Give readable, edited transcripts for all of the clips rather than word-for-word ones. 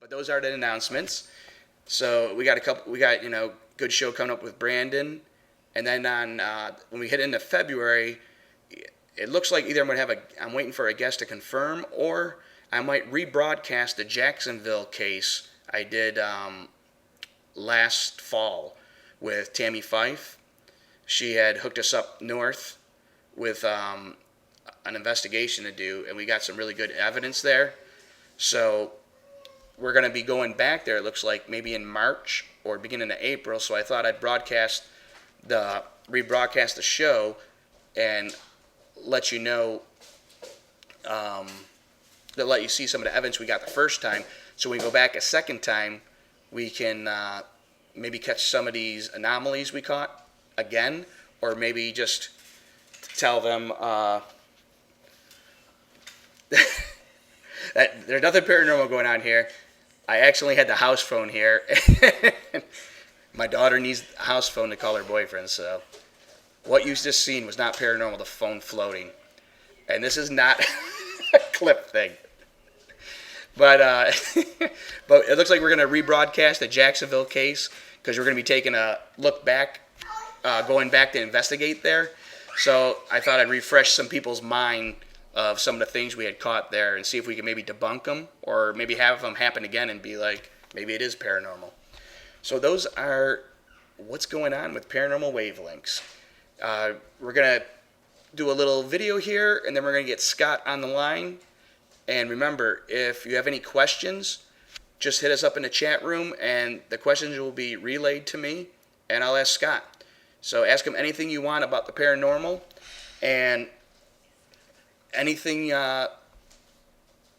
But those are the announcements. So we got good show coming up with Brandon, and then on when we hit into February, it looks like either I'm waiting for a guest to confirm, or I might rebroadcast the Jacksonville case I did last fall with Tammy Fife. She had hooked us up north with an investigation to do, and we got some really good evidence there. So we're going to be going back there, it looks like, maybe in March or beginning of April. So I thought I'd rebroadcast the show and let you know, to let you see some of the evidence we got the first time. So when we go back a second time, we can maybe catch some of these anomalies we caught again, or maybe just tell them that there's nothing paranormal going on here. I accidentally had the house phone here. My daughter needs a house phone to call her boyfriend, so what you just seen was not paranormal, the phone floating. And this is not a clip thing. But but it looks like we're going to rebroadcast the Jacksonville case because we're going to be taking a look back, going back to investigate there. So I thought I'd refresh some people's mind of some of the things we had caught there and see if we can maybe debunk them or maybe have them happen again and be like, maybe it is paranormal. So those are what's going on with Paranormal Wavelengths. We're going to do a little video here, and then we're going to get Scott on the line. And remember, if you have any questions, just hit us up in the chat room, and the questions will be relayed to me, and I'll ask Scott. So ask him anything you want about the paranormal, and anything,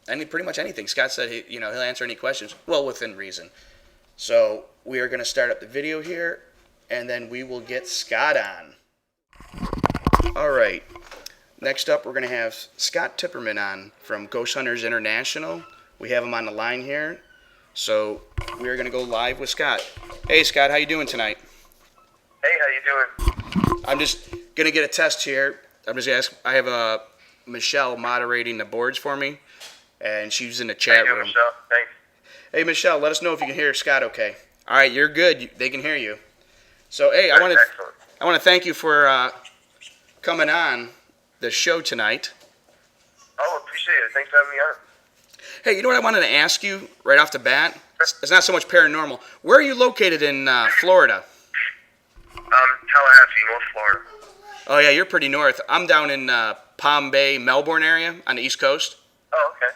pretty much anything. Scott said he'll answer any questions, well, within reason. So we are going to start up the video here, and then we will get Scott on. All right. Next up, we're going to have Scott Tepperman on from Ghost Hunters International. We have him on the line here. So we're going to go live with Scott. Hey, Scott, how you doing tonight? Hey, how you doing? I'm just going to get a test here. I'm just going to ask. I have Michelle moderating the boards for me, and she's in the chat room. Michelle? Thanks. Hey, Michelle, let us know if you can hear Scott okay. All right, you're good. They can hear you. So, hey, I want to thank you for coming on the show tonight. Oh, appreciate it. Thanks for having me on. Hey, you know what I wanted to ask you right off the bat? It's not so much paranormal. Where are you located in Florida? Tallahassee, North Florida. Oh, yeah, you're pretty north. I'm down in Palm Bay, Melbourne area on the East Coast. Oh, okay.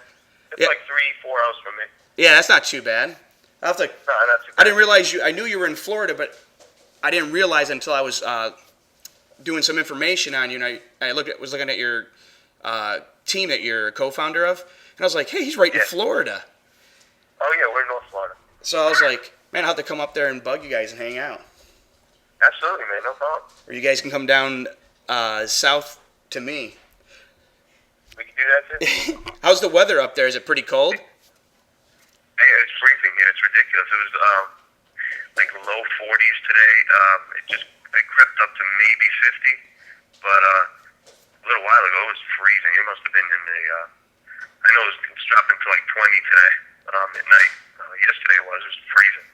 It's like 3-4 hours from me. Yeah, that's not too bad. No, not too bad. I didn't realize I knew you were in Florida, but I didn't realize until I was doing some information on you, and I was looking at your team that you're a co-founder of, and I was like, hey, he's right in Florida. Oh, yeah, we're in North Florida. So I was like, man, I'll have to come up there and bug you guys and hang out. Absolutely, man, no problem. Or you guys can come down south to me. We can do that, too. How's the weather up there? Is it pretty cold? Hey, it's freezing here. It's ridiculous. It was like low 40s today. It crept up to maybe 50, but a little while ago it was freezing. It must have been in the, I know it's dropping to like 20 today at night. Yesterday it was freezing.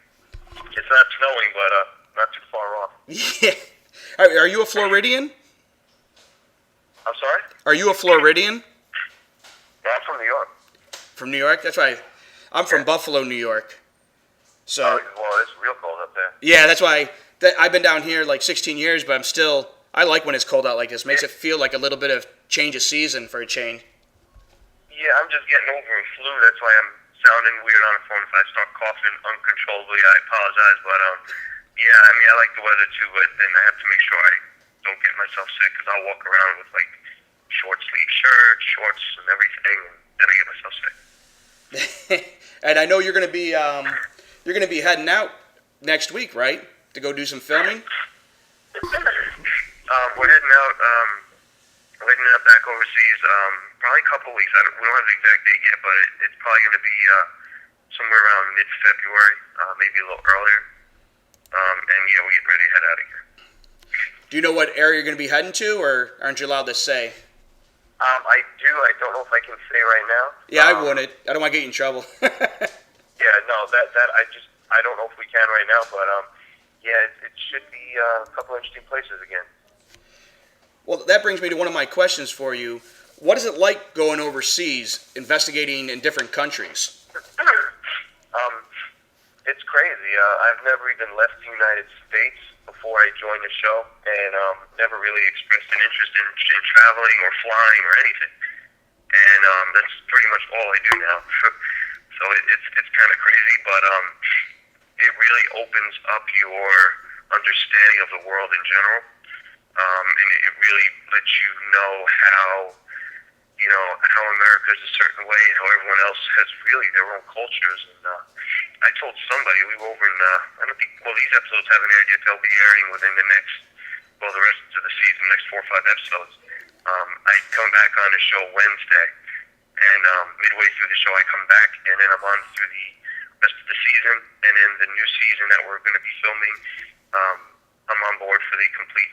It's not snowing, but not too far off. Yeah. Are you a Floridian? I'm sorry? Are you a Floridian? Yeah, I'm from New York. From New York? That's why I'm from Buffalo, New York. So. Well, it's real cold up there. Yeah, that's why I've been down here like 16 years, but I like when it's cold out like this. Makes it feel like a little bit of change of season for a change. Yeah, I'm just getting over a flu. That's why I'm sounding weird on the phone. If I start coughing uncontrollably, I apologize. But yeah, I mean, I like the weather too, but then I have to make sure I don't get myself sick because I'll walk around with like short sleeve shirts, shorts, and everything, and then I get myself sick. And I know you're gonna be heading out next week, right? To go do some filming. We're heading out. We're heading out back overseas. Probably a couple weeks. We don't have the exact date yet, but it's probably going to be somewhere around mid-February, maybe a little earlier. And yeah, we're getting ready to head out of here. Do you know what area you're going to be heading to, or aren't you allowed to say? I do. I don't know if I can say right now. Yeah, I wouldn't. I don't want to get you in trouble. Yeah, no, that I don't know if we can right now, but yeah, it should be a couple interesting places again. Well, that brings me to one of my questions for you. What is it like going overseas, investigating in different countries? It's crazy. I've never even left the United States before I joined the show, and never really expressed an interest in traveling or flying or anything. And that's pretty much all I do now. So it's kind of crazy, but it really opens up your understanding of the world in general, and it really lets you know how America is a certain way, and how everyone else has really their own cultures. And I told somebody, we were over in, I don't think, well, these episodes haven't aired yet. They'll be airing within the rest of the season, the next 4 or 5 episodes. I come back on the show Wednesday, and midway through the show I come back, and then I'm on through the rest of the season, and then the new season that we're going to be filming, I'm on board for the complete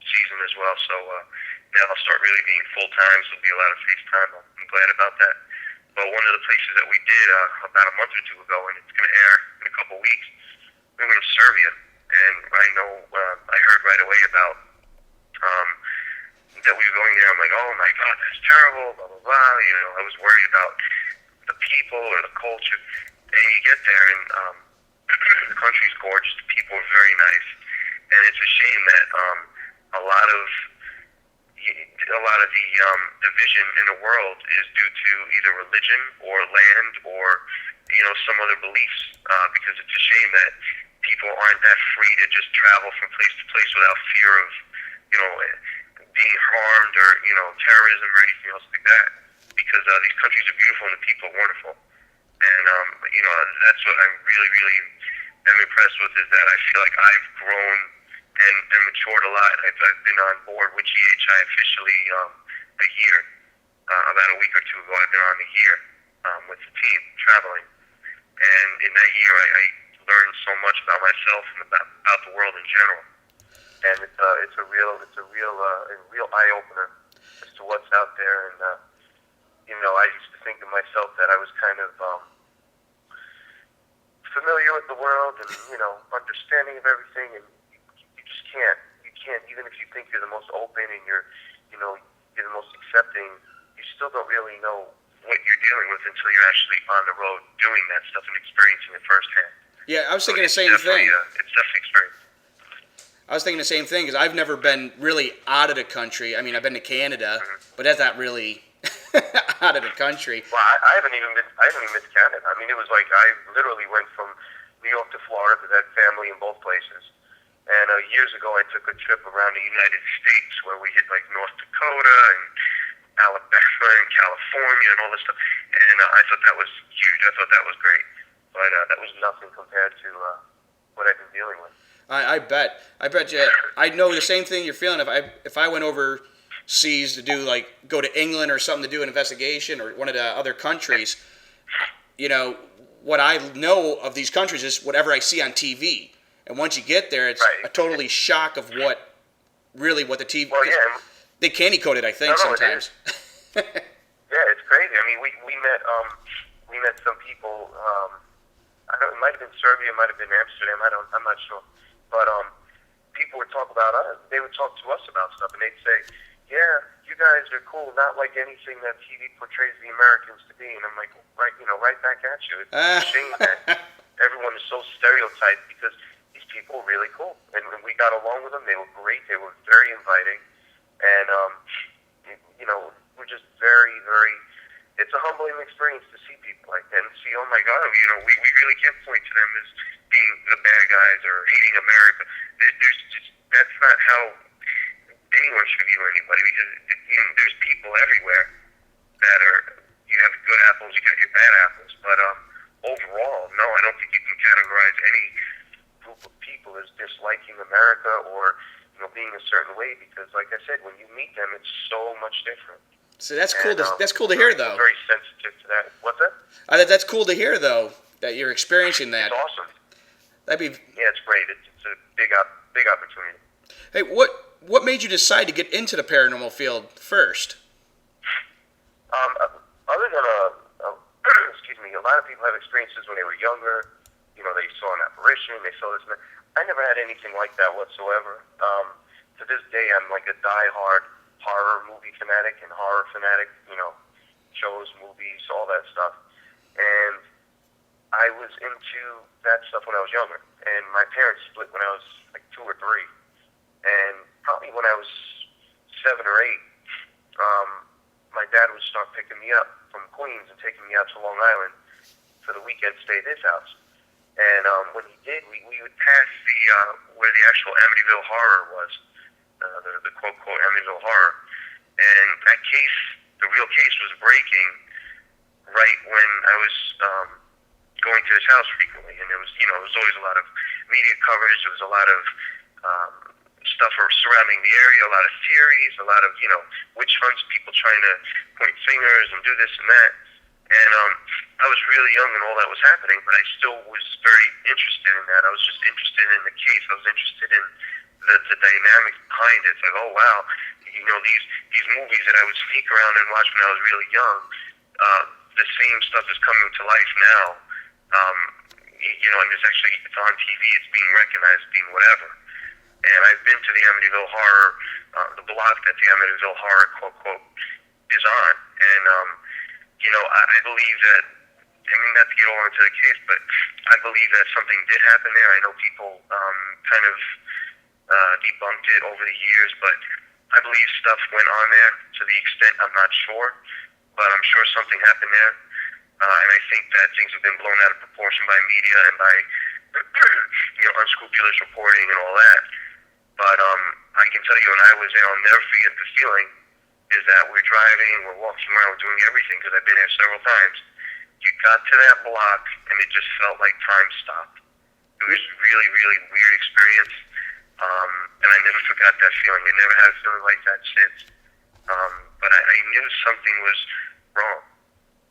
season as well. So now I'll start really being full-time, so there'll be a lot of face time. I'm glad about that. But one of the places that we did about a month or two ago, and it's going to air in a couple weeks, we were in Serbia, and I know I heard right away about that we were going there. I'm like, oh my God, that's terrible, blah, blah, blah. I was worried about the people or the culture. And you get there, and the country's gorgeous, the people are very nice, and it's a shame that a lot of the division in the world is due to either religion or land or some other beliefs, because it's a shame that people aren't that free to just travel from place to place without fear of being harmed or terrorism or anything else like that, because these countries are beautiful and the people are wonderful. And that's what I really, really am impressed with, is that I feel like I've grown and matured a lot. I've been on board with GHI officially a year. About a week or two ago, I've been on a year with the team traveling, and in that year, I learned so much about myself and about the world in general. And it's a real eye opener as to what's out there. And I used to think of myself that I was kind of familiar with the world and understanding of everything, and you just can't. You can't, even if you think you're the most open and you're the most accepting, you still don't really know what you're dealing with until you're actually on the road doing that stuff and experiencing it firsthand. Yeah, I was thinking the same thing. It's definitely experience. I was thinking the same thing, because I've never been really out of the country. I mean, I've been to Canada, but that's not really out of the country. Well, I haven't even been to Canada. I mean, it was like I literally went from New York to Florida because I had family in both places. And years ago, I took a trip around the United States where we hit like North Dakota and Alabama and California and all this stuff. And I thought that was huge. I thought that was great. But that was nothing compared to what I've been dealing with. I bet you. I know the same thing you're feeling. If I went overseas to go to England or something to do an investigation, or one of the other countries, what I know of these countries is whatever I see on TV. And once you get there, it's a totally shock of what the TV. Well, yeah. They candy coat it, I think, sometimes. Yeah, it's crazy. I mean, we met some people. It might have been Serbia, it might have been Amsterdam. I'm not sure. But people would talk about us. They would talk to us about stuff, and they'd say, "Yeah, you guys are cool. Not like anything that TV portrays the Americans to be." And I'm like, right back at you. It's a shame that everyone is so stereotyped, because these people are really cool, and we got along with them. They were great. They were very inviting, and we're just very, very. It's a humbling experience to see people like that and see, oh my God, we really can't point to them as being the bad guys or hating America. That's not how anyone should view anybody, because there's people everywhere that are. You have good apples, you got your bad apples, but overall, no, I don't think you can categorize any group of people as disliking America or being a certain way, because, like I said, when you meet them, it's so much different. So that's cool. That's cool to hear, though. I'm very sensitive to that. What's that? That's cool to hear, though, that you're experiencing that. It's awesome. Yeah, it's great. It's a big opportunity. Hey, what made you decide to get into the paranormal field first? Other than excuse me, A lot of people have experiences when they were younger. You know, they saw an apparition, they saw this and that. I never had anything like that whatsoever. To this day, I'm like a diehard horror movie fanatic and horror fanatic, you know, shows, movies, all that stuff. And I was into that stuff when I was younger. And my parents split when I was like 2 or 3. And probably when I was 7 or 8, my dad would start picking me up from Queens and taking me out to Long Island for the weekend stay at his house. And when he did, we would pass the where the actual Amityville Horror was, the quote Amityville Horror, and that case, the real case, was breaking right when I was going to his house frequently, and there was always a lot of media coverage. There was a lot of stuff surrounding the area, a lot of theories, a lot of witch hunts, people trying to point fingers and do this and that. And I was really young when all that was happening, but I still was very interested in that. I was just interested in the case. I was interested in the dynamics behind it. It's like, oh wow, these movies that I would sneak around and watch when I was really young, the same stuff is coming to life now. And it's on TV, it's being recognized, being whatever. And I've been to the Amityville Horror, the block that the Amityville Horror quote is on, and I believe that. I mean, not to get all into the case, but I believe that something did happen there. I know people kind of debunked it over the years, but I believe stuff went on there. To the extent, I'm not sure, but I'm sure something happened there. And I think that things have been blown out of proportion by media and by unscrupulous reporting and all that. But I can tell you, when I was there, I'll never forget the feeling. Is that we're driving, we're walking around, we're doing everything, because I've been there several times. You got to that block, and it just felt like time stopped. It was a really, really weird experience, and I never forgot that feeling. I never had a feeling like that since. But I knew something was wrong.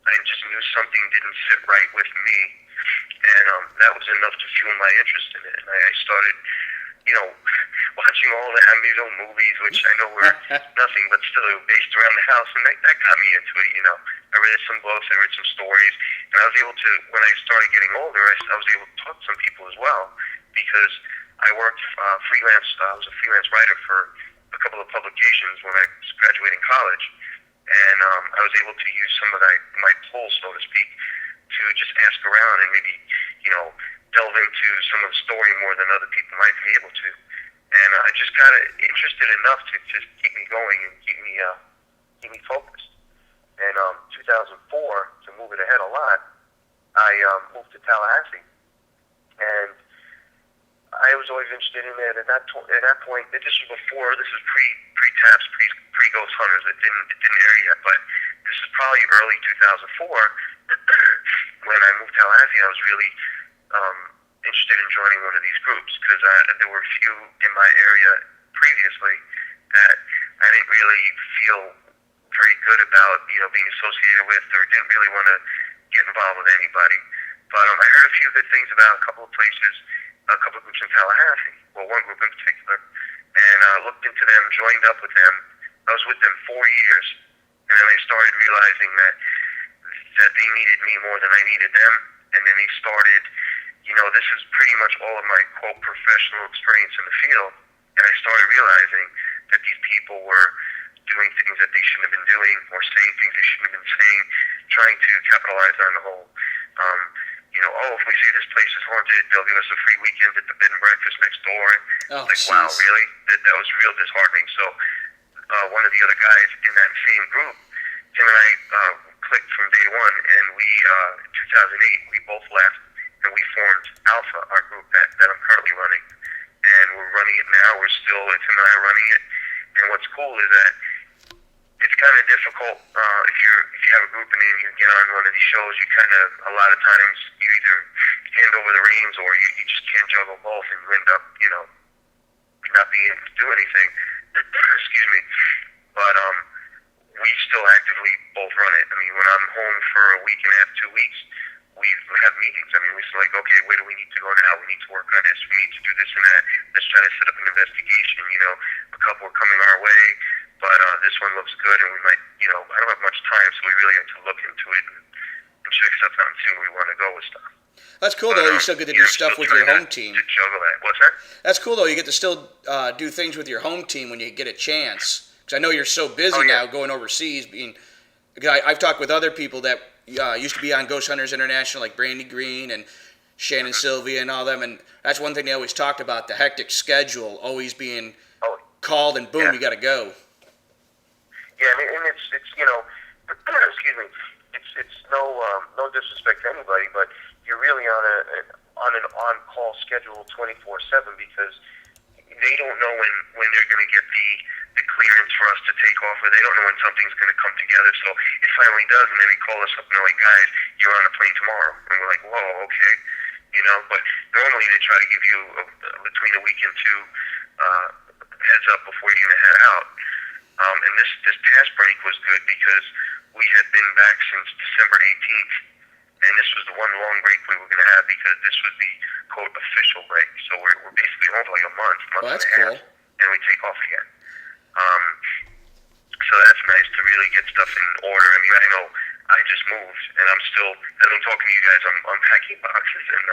I just knew something didn't sit right with me, and that was enough to fuel my interest in it. And I started, watching all the Amityville movies, which I know were nothing, but still they were based around the house, and that got me into it. I read some books, I read some stories, and I was able to, when I started getting older, I was able to talk to some people as well, because I worked freelance. I was a freelance writer for a couple of publications when I was graduating college, and I was able to use some of my pull, so to speak, to just ask around and maybe, delve into some of the story more than other people might be able to. And I just got interested enough to just keep me going and keep me focused. And 2004, to move it ahead a lot, I moved to Tallahassee, and I was always interested in it. At that point, this was before. This was pre-taps, pre-ghost hunters. It didn't air yet, but this is probably early 2004. When I moved to Tallahassee, I was really interested in joining one of these groups, because there were a few in my area previously that I didn't really feel very good about, being associated with, or didn't really want to get involved with anybody. But I heard a few good things about a couple of places, a couple of groups in Tallahassee, well, one group in particular, and looked into them, joined up with them. I was with them 4 years, and then I started realizing that they needed me more than I needed them, and then they started, this is pretty much all of my, quote, professional experience in the field, and I started realizing that these people were doing things that they shouldn't have been doing, or saying things they shouldn't have been saying, trying to capitalize on the whole, if we say this place is haunted, they'll give us a free weekend at the bed and breakfast next door. Oh, like, wow, really? That was real disheartening. So one of the other guys in that same group, him and I clicked from day one, and we, in 2008, we both left, and we formed Alpha, our group that I'm currently running. And we're running it now. It's him and I running it. And what's cool is that it's kind of difficult if you have a group and then you get on one of these shows. You kind of, a lot of times, you either hand over the reins or you just can't juggle both, and you end up, not being able to do anything. Excuse me. But we still actively both run it. I mean, when I'm home for a week and a half, 2 weeks, we have meetings. I mean, we're still like, okay, where do we need to go now? We need to work on this. We need to do this and that. Let's try to set up an investigation. A couple are coming our way, but this one looks good, and we might, I don't have much time, so we really have to look into it and check stuff out and see where we want to go with stuff. That's cool, though. You still get to do stuff with your home team. To juggle that. What's that? That's cool, though. You get to still do things with your home team when you get a chance. Because I know you're so busy now going overseas. Because I've talked with other people that used to be on Ghost Hunters International, like Brandy Green and Shannon Sylvia and all them. And that's one thing they always talked about, the hectic schedule, always being called and boom, you got to go. Yeah, and it's excuse me, it's no disrespect to anybody, but you're really on an on-call schedule 24/7 because they don't know when they're going to get the clearance for us to take off, or they don't know when something's going to come together. So it finally does, and then they call us up and they're like, guys, you're on a plane tomorrow. And we're like, whoa, okay. But normally they try to give you between a week and two heads up before you're going to head out. And this past break was good because we had been back since December 18th, and this was the one long break we were going to have because this was the, quote, official break. So we're basically home for like a month and a half, and we take off again. So that's nice to really get stuff in order. I mean, I know I just moved, and I'm still, as I'm talking to you guys, I'm unpacking boxes and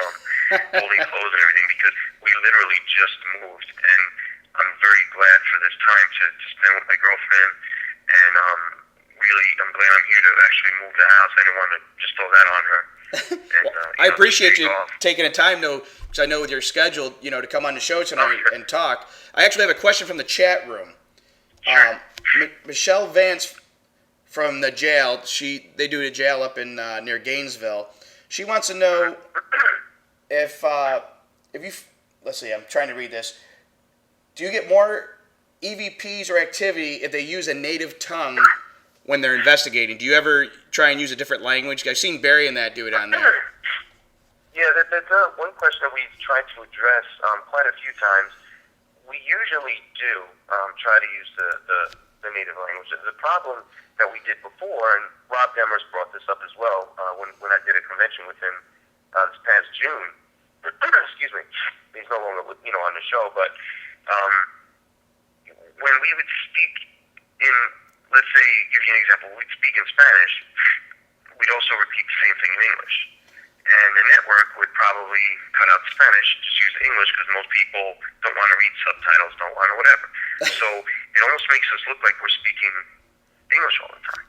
folding clothes and everything because we literally just moved, and I'm very glad for this time to spend with my girlfriend, and really, I'm glad I'm here to actually move the house. I didn't want to just throw that on her. And, I appreciate you taking the time, though, because I know with your schedule, to come on the show tonight and talk. I actually have a question from the chat room. Sure. Michelle Vance from the jail, they do a jail up in near Gainesville. She wants to know if you, let's see, I'm trying to read this. Do you get more EVPs or activity if they use a native tongue when they're investigating? Do you ever try and use a different language? I've seen Barry and that do it on there. Yeah, that's one question that we've tried to address quite a few times. We usually do try to use the native language. The problem that we did before, and Rob Demers brought this up as well when I did a convention with him this past June. Excuse me, he's no longer on the show, but when we would speak in, let's say, give you an example, we'd speak in Spanish, we'd also repeat the same thing in English. And the network would probably cut out Spanish, just use English, because most people don't want to read subtitles, don't want to whatever. So it almost makes us look like we're speaking English all the time.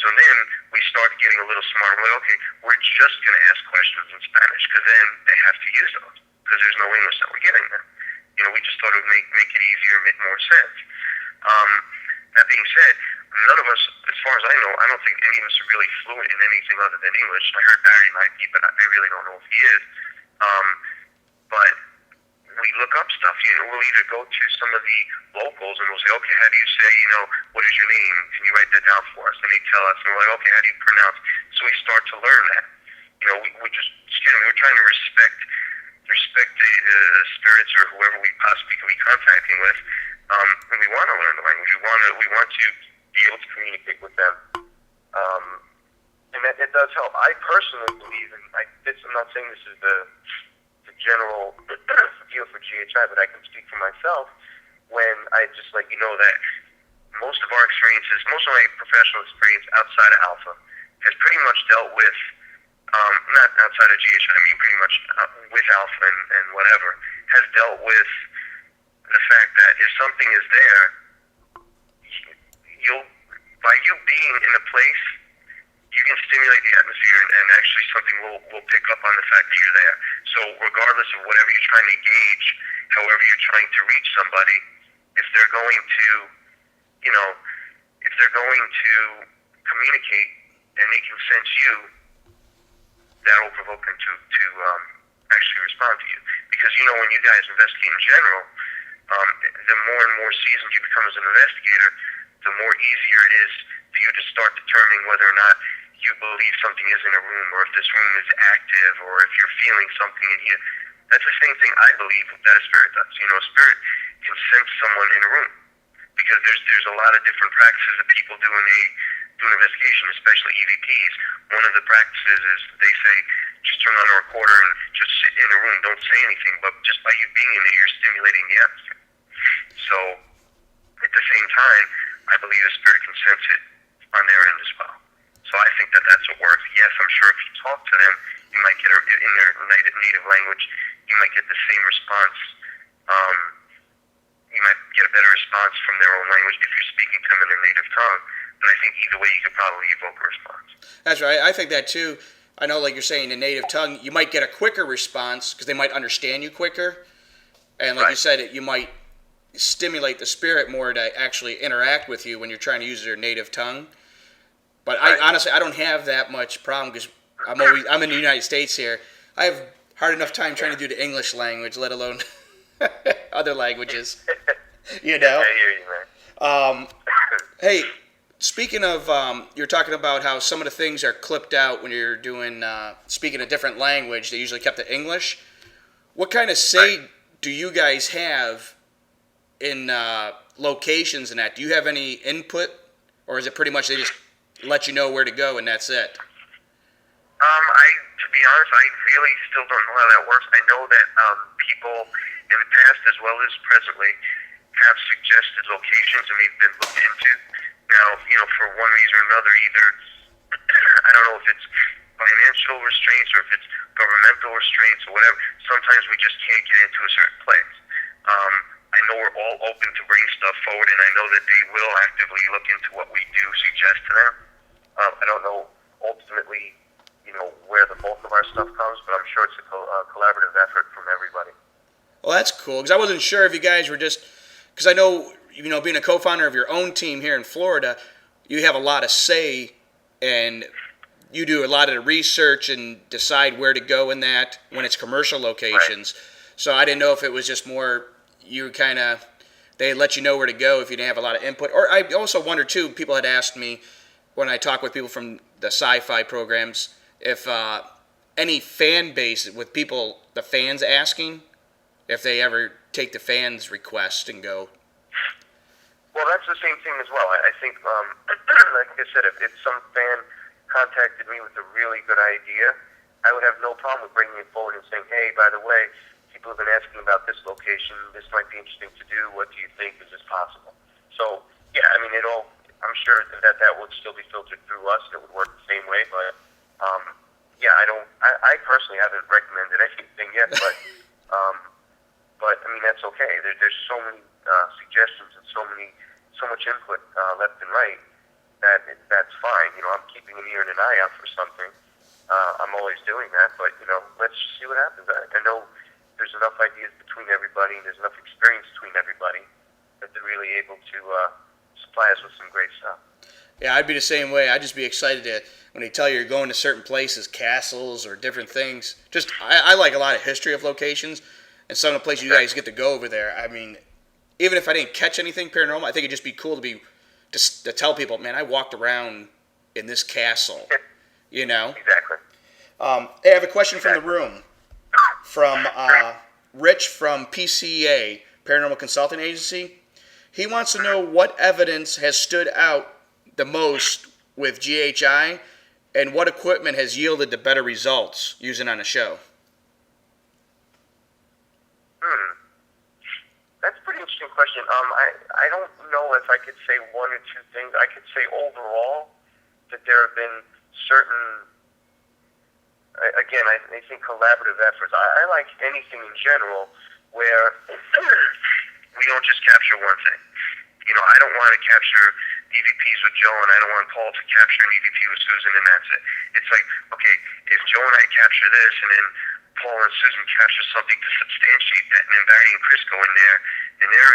So then we started getting a little smarter. We're like, okay, we're just going to ask questions in Spanish, because then they have to use those, because there's no English that we're giving them. We just thought it would make it easier, make more sense. That being said, none of us, as far as I know, I don't think any of us are really fluent in anything other than English. I heard Barry might be, but I really don't know if he is. But we look up stuff. We'll either go to some of the locals and we'll say, okay, how do you say, what is your name? Can you write that down for us? And they tell us, and we're like, okay, how do you pronounce? So we start to learn that. We're trying to respect the spirits or whoever we possibly could be contacting with. And we want to learn the language. We want to be able to communicate with them. And that it does help. I personally believe, and I'm not saying this is the general deal for GHI, but I can speak for myself when I just let you know that most of our experiences, most of my professional experience outside of Alpha has pretty much dealt with, not outside of GHI, I mean pretty much with Alpha and whatever, has dealt with the fact that if something is there, by you being in a place, you can stimulate the atmosphere, and actually something will pick up on the fact that you're there. So regardless of whatever you're trying to gauge, however you're trying to reach somebody, if they're going to, communicate and they can sense you, that will provoke them to actually respond to you. Because when you guys investigate in general, the more and more seasoned you become as an investigator, the more easier it is for you to start determining whether or not you believe something is in a room, or if this room is active, or if you're feeling something in here. That's the same thing I believe that a spirit does. A spirit can sense someone in a room, because there's a lot of different practices that people do when they do an investigation, especially EVPs. One of the practices is they say, just turn on a recorder and just sit in a room, don't say anything, but just by you being in there, you're stimulating the atmosphere. So, at the same time, I believe the spirit can sense it on their end as well. So So I think that that's what works. Yes, I'm sure if you talk to them, you might get in their native language, you might get the same response. You might get a better response from their own language if you're speaking to them in their native tongue. But I think either way, you could probably evoke a response. That's right. I think that too. I know, like you're saying, in native tongue, you might get a quicker response because they might understand you quicker. And like you said, you might stimulate the spirit more to actually interact with you when you're trying to use their native tongue. But I honestly, I don't have that much problem because I'm in the United States here. I have hard enough time trying to do the English language, let alone other languages. You know. I hear you, man. Hey, speaking of, you're talking about how some of the things are clipped out when you're doing speaking a different language. They usually kept the English. What kind of say do you guys have in locations and that? Do you have any input, or is it pretty much they just let you know where to go and that's it? To be honest, I really still don't know how that works. I know that people in the past as well as presently have suggested locations and they've been looked into. Now, for one reason or another, either I don't know if it's financial restraints or if it's governmental restraints or whatever. Sometimes we just can't get into a certain place. I know we're all open to bring stuff forward, and I know that they will actively look into what we do suggest to them. I don't know ultimately, where the bulk of our stuff comes, but I'm sure it's a collaborative effort from everybody. Well, that's cool because I wasn't sure if you guys were just because I know being a co-founder of your own team here in Florida, you have a lot of say and you do a lot of the research and decide where to go in that when it's commercial locations. Right. So I didn't know if it was just more you they let you know where to go if you didn't have a lot of input. Or I also wonder too, people had asked me when I talk with people from the Syfy programs if any fan base with people, the fans asking if they ever take the fans' request and go. Well, that's the same thing as well. I think, like I said, if some fan contacted me with a really good idea, I would have no problem with bringing it forward and saying, hey, by the way, people have been asking about this location. This might be interesting to do. What do you think? Is this possible? So, yeah, I mean, I'm sure that would still be filtered through us. It would work the same way, but, yeah, I personally haven't recommended anything yet, but I mean, that's okay. There's so many suggestions and so much input left and right that's fine. I'm keeping an ear and an eye out for something. I'm always doing that, but let's just see what happens. I know there's enough ideas between everybody, and there's enough experience between everybody that they're really able to supply us with some great stuff. Yeah, I'd be the same way. I'd just be excited when they tell you you're going to certain places, castles or different things. I like a lot of history of locations, and some of the places you guys get to go over there. I mean, even if I didn't catch anything paranormal, I think it'd just be cool to tell people, man, I walked around in this castle. Exactly. Hey, I have a question from the room. From Rich from PCA, Paranormal Consulting Agency. He wants to know what evidence has stood out the most with GHI and what equipment has yielded the better results using on a show. That's a pretty interesting question. I don't know if I could say one or two things. I could say overall that there have been certain, again, I think collaborative efforts. I like anything in general where we don't just capture one thing. I don't want to capture EVPs with Joe, and I don't want Paul to capture an EVP with Susan, and that's it. It's like, okay, if Joe and I capture this, and then Paul and Susan capture something to substantiate that, and then Barry and Chris go in there, and they're,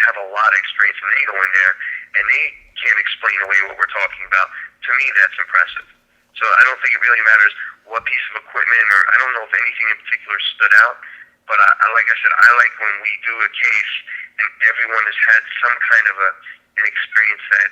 have a lot of experience, and they go in there, and they can't explain away what we're talking about. To me, that's impressive. So I don't think it really matters what piece of equipment, or I don't know if anything in particular stood out, but like I said, I like when we do a case, and everyone has had some kind of an experience that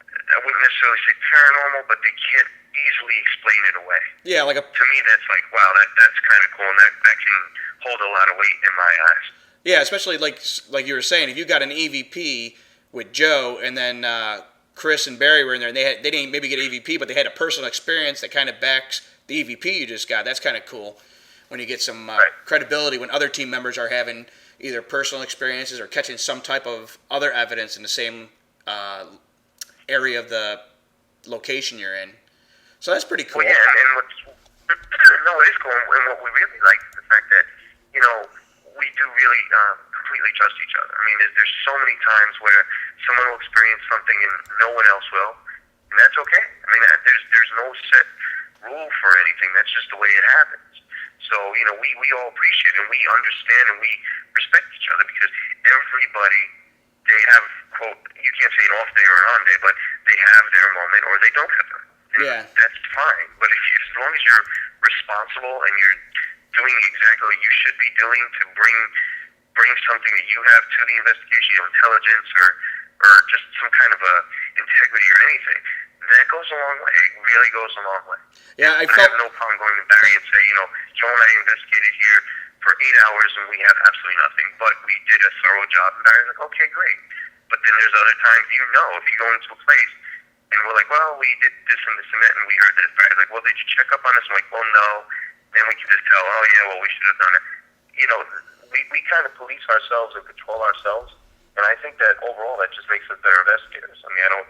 I wouldn't necessarily say paranormal, but they can't easily explain it away. Yeah, to me, that's like, wow, that's kind of cool, and that can hold a lot of weight in my eyes. Yeah, especially like you were saying, if you got an EVP with Joe, and then Chris and Barry were in there, and they didn't maybe get EVP, but they had a personal experience that kind of backs the EVP you just got. That's kind of cool when you get some credibility when other team members are having either personal experiences or catching some type of other evidence in the same area of the location you're in. So that's pretty cool. Well, yeah, and what's no, it is cool, and what we really like is the fact that we do really completely trust each other. I mean, there's so many times where someone will experience something and no one else will, and that's okay. I mean, there's no set rule for anything. That's just the way it happens. So we all appreciate it, and we understand and we respect each other because everybody, they have, quote, you can't say an off day or an on day, but they have their moment or they don't have them. And Yeah. that's fine. But as long as you're responsible and you're doing exactly what you should be doing to bring something that you have to the investigation, intelligence or just some kind of a integrity or anything, that goes a long way. It really goes a long way. Yeah, I I felt. have no problem going to Barry and say, Joe and I investigated here for 8 hours and we have absolutely nothing, but we did a thorough job. And Barry's like, okay, great. But then there's other times, if you go into a place and we're like, well, we did this and this and that, and we heard this. Barry's like, well, did you check up on this? I'm like, well, no. Then we can just tell, oh, yeah, well, we should have done it. We kind of police ourselves and control ourselves, and I think that overall that just makes us better investigators. I mean,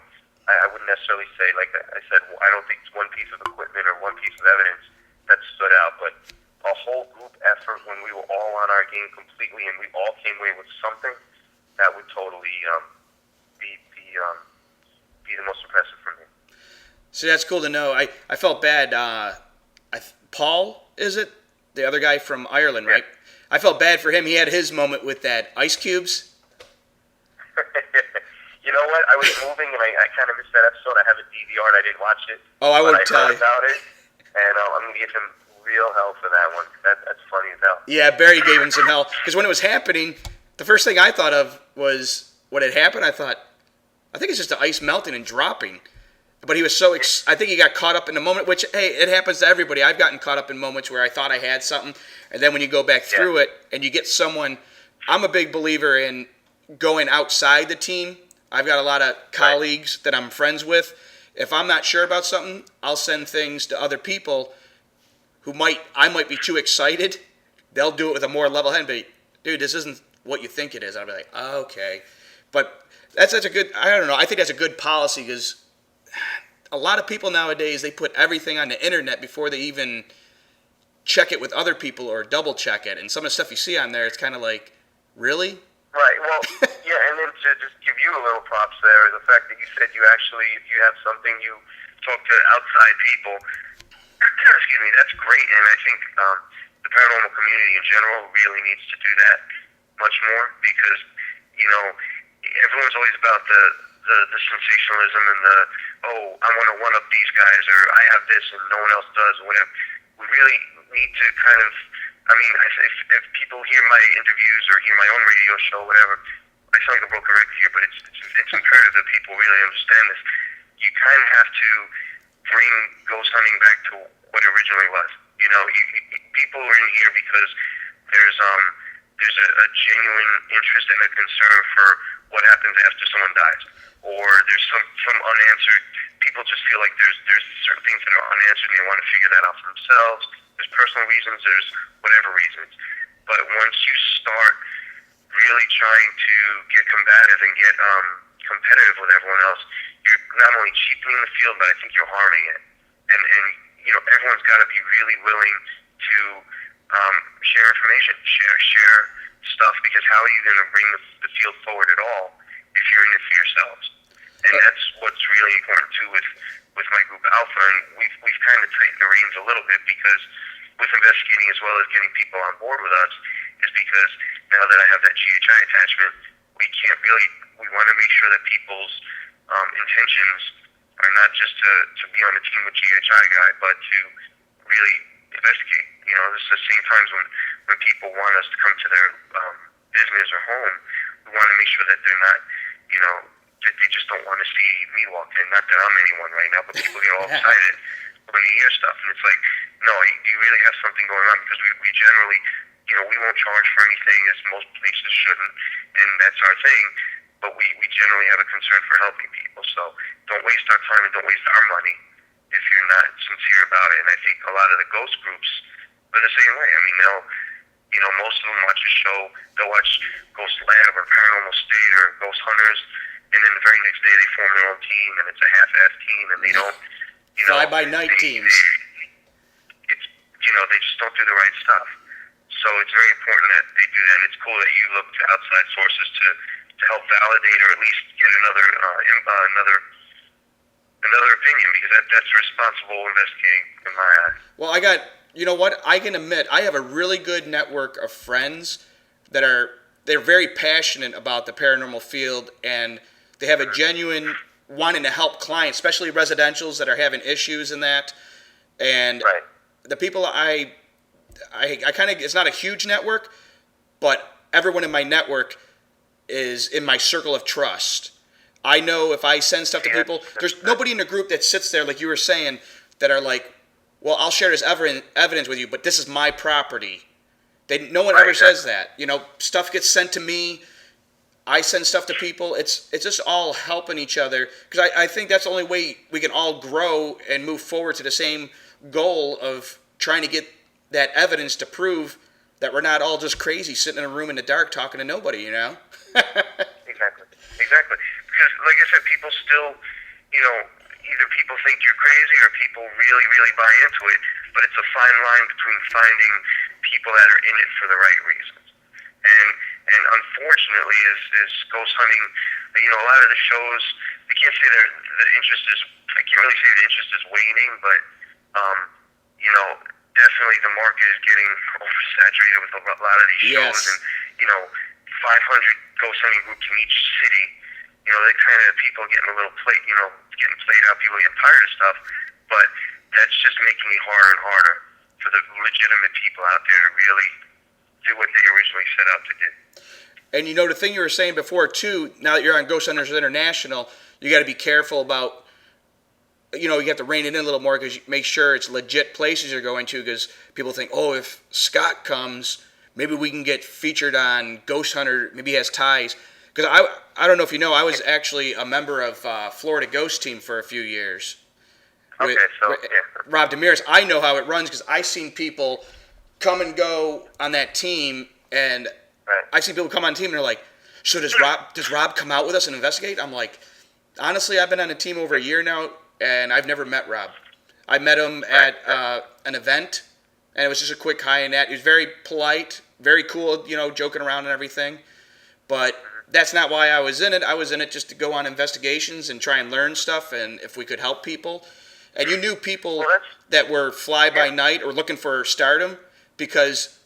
I wouldn't necessarily say, like I said, I don't think it's one piece of equipment or one piece of evidence that stood out, but a whole group effort when we were all on our game completely and we all came away with something that would totally be the most impressive for me. See, that's cool to know. I felt bad. Paul, is it? The other guy from Ireland, right? I felt bad for him. He had his moment with that ice cubes. You know what? I was moving and I kind of missed that episode. I have it DVR'd. I didn't watch it. Oh, I won't tell heard you. about it, and I'm going to give him real hell for that one. That's funny as hell. Yeah, Barry gave him some hell. Because when it was happening, the first thing I thought of was what had happened. I think it's just the ice melting and dropping. But he was so I think he got caught up in the moment, which, hey, it happens to everybody. I've gotten caught up in moments where I thought I had something, and then when you go back through it and you get someone, I'm a big believer in going outside the team. I've got a lot of colleagues that I'm friends with. If I'm not sure about something, I'll send things to other people who I might be too excited. They'll do it with a more level head and be, dude, this isn't what you think it is. I'll be like, oh, okay. But that's such a good, I don't know, I think that's a good policy because a lot of people nowadays, they put everything on the internet before they even check it with other people or double check it. And some of the stuff you see on there, it's kind of like, really? Right. Well, yeah, and then to just give you a little props there, the fact that you said you actually, if you have something, you talk to outside people. Excuse me, that's great, and I think the paranormal community in general really needs to do that much more because, everyone's always about the sensationalism and I want to one-up these guys, or I have this and no one else does, or whatever. We really need to kind of, if people hear my interviews or hear my own radio show, whatever, I sound like a broken record here, but it's imperative that people really understand this. You kind of have to bring ghost hunting back to what it originally was. People are in here because there's a genuine interest and a concern for what happens after someone dies, or there's some unanswered. People just feel like there's certain things that are unanswered and they want to figure that out for themselves. There's personal reasons, there's whatever reasons. But once you start really trying to get combative and get competitive with everyone else, you're not only cheapening the field, but I think you're harming it. And everyone's got to be really willing to share information, share stuff, because how are you going to bring the field forward at all if you're in it for yourselves? And that's what's really important too with my group Alpha, and we've kind of tightened the reins a little bit because with investigating as well as getting people on board with us is because now that I have that GHI attachment, we want to make sure that people's intentions are not just to be on the team with GHI guy, but to really investigate. This is the same times when people want us to come to their business or home, we want to make sure that they're not, that they just don't want to see me walk in. Not that I'm anyone right now, but people get all excited when they hear stuff. And it's like, no, you really have something going on because we generally, we won't charge for anything as most places shouldn't, and that's our thing. But we generally have a concern for helping people. So don't waste our time and don't waste our money if you're not sincere about it. And I think a lot of the ghost groups are the same way. I mean, most of them watch a show. They'll watch Ghost Lab or Paranormal State or Ghost Hunters, and then the very next day they form their own team, and it's a half-ass team, and they don't, Fly-by-night teams. It's, they just don't do the right stuff. So it's very important that they do that. And it's cool that you look to outside sources to help validate or at least get another opinion, because that's responsible investigating in my eyes. Well, I can admit, I have a really good network of friends that they're very passionate about the paranormal field, and they have a genuine wanting to help clients, especially residentials that are having issues in that. And Right. the people I kind of, it's not a huge network, but everyone in my network is in my circle of trust. I know if I send stuff to people, there's nobody in the group that sits there, like you were saying, that are like, well, I'll share this evidence with you, but this is my property. No one ever says that. Stuff gets sent to me. I send stuff to people. It's just all helping each other, because I think that's the only way we can all grow and move forward to the same goal of trying to get that evidence to prove that we're not all just crazy sitting in a room in the dark talking to nobody, Exactly. Because, like I said, people still, either people think you're crazy or people really, really buy into it. But it's a fine line between finding people that are in it for the right reasons. And unfortunately, is ghost hunting, a lot of the shows, I can't say that the interest is, I can't really say the interest is waning, but, definitely the market is getting oversaturated with a lot of these shows. Yes. And, 500 ghost hunting groups in each city, they kind of, people getting a little getting played out, people getting tired of stuff, but that's just making it harder and harder for the legitimate people out there to really do what they originally set out to do. And the thing you were saying before too, now that you're on Ghost Hunters International, you got to be careful about, you have to rein it in a little more, because you make sure it's legit places you're going to, because people think, oh, if Scott comes, maybe we can get featured on Ghost Hunter, maybe he has ties. Because I don't know if you know, I was actually a member of Florida Ghost Team for a few years. Okay, with Rob Demiris. I know how it runs, because I've seen people come and go on that team, and I've seen people come on the team and they're like, so does Rob come out with us and investigate? I'm like, honestly, I've been on a team over a year now, and I've never met Rob. I met him at an event, and it was just a quick hi and that. He was very polite, very cool, joking around and everything. But that's not why I was in it. I was in it just to go on investigations and try and learn stuff, and if we could help people. And you knew people that were fly-by-night or looking for stardom, because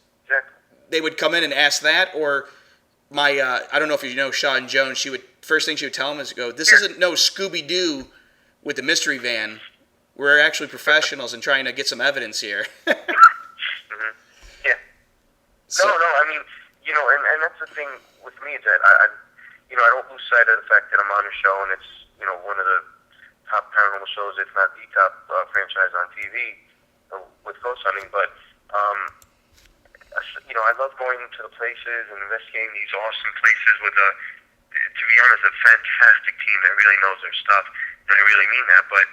they would come in and ask that. Or I don't know if you know Sean Jones, first thing she would tell him is, this isn't no Scooby-Doo with the mystery van. We're actually professionals and trying to get some evidence here. Yeah. So, No, I mean, and that's the thing with me, is that I don't lose sight of the fact that I'm on a show, and it's, one of the top paranormal shows, if not the top franchise on TV with ghost hunting. But, I love going to the places and investigating these awesome places with to be honest, a fantastic team that really knows their stuff, and I really mean that. But,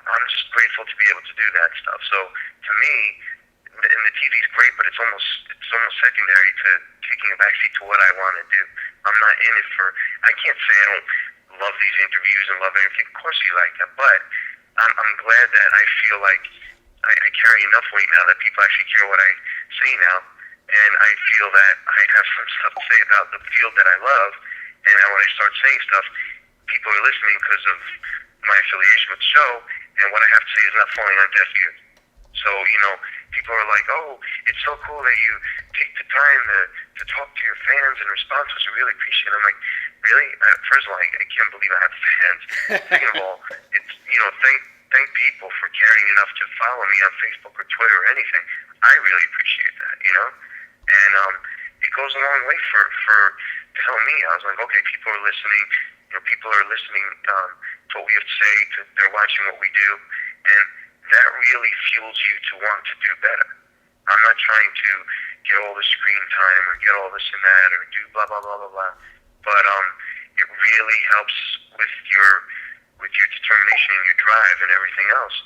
I'm just grateful to be able to do that stuff. So, to me, and the TV's great, but it's almost secondary to taking a backseat to what I want to do. I'm not in it for, I can't say I don't love these interviews and love everything. Of course you like them, but I'm glad that I feel like I carry enough weight now that people actually care what I say now, and I feel that I have some stuff to say about the field that I love, and then when I start saying stuff, people are listening because of my affiliation with the show, and what I have to say is not falling on deaf ears. So, people are like, oh, it's so cool that you take the time to talk to your fans and response, which I really appreciate. I'm like, really? First of all, I can't believe I have fans. Second of all, it's, thank people for caring enough to follow me on Facebook or Twitter or anything. I really appreciate that, And it goes a long way for to help me. I was like, okay, people are listening. People are listening to what we have to say. They're watching what we do, and that really fuels you to want to do better. I'm not trying to get all the screen time or get all this and that or do blah blah blah blah blah. But it really helps with your determination and your drive and everything else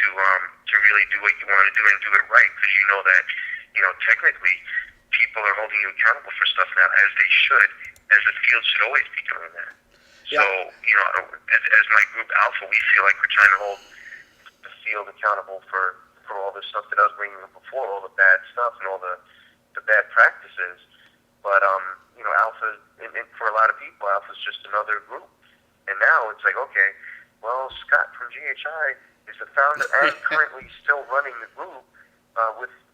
to really do what you want to do and do it right, because that technically people are holding you accountable for stuff now, as they should, as the field should always be doing that. Yeah. So, as my group Alpha, we feel like we're trying to hold the field accountable for all the stuff that I was bringing up before, all the bad stuff and all the bad practices. But, Alpha, for a lot of people, Alpha's just another group. And now it's like, okay, well, Scott from GHI is the founder and currently still running the group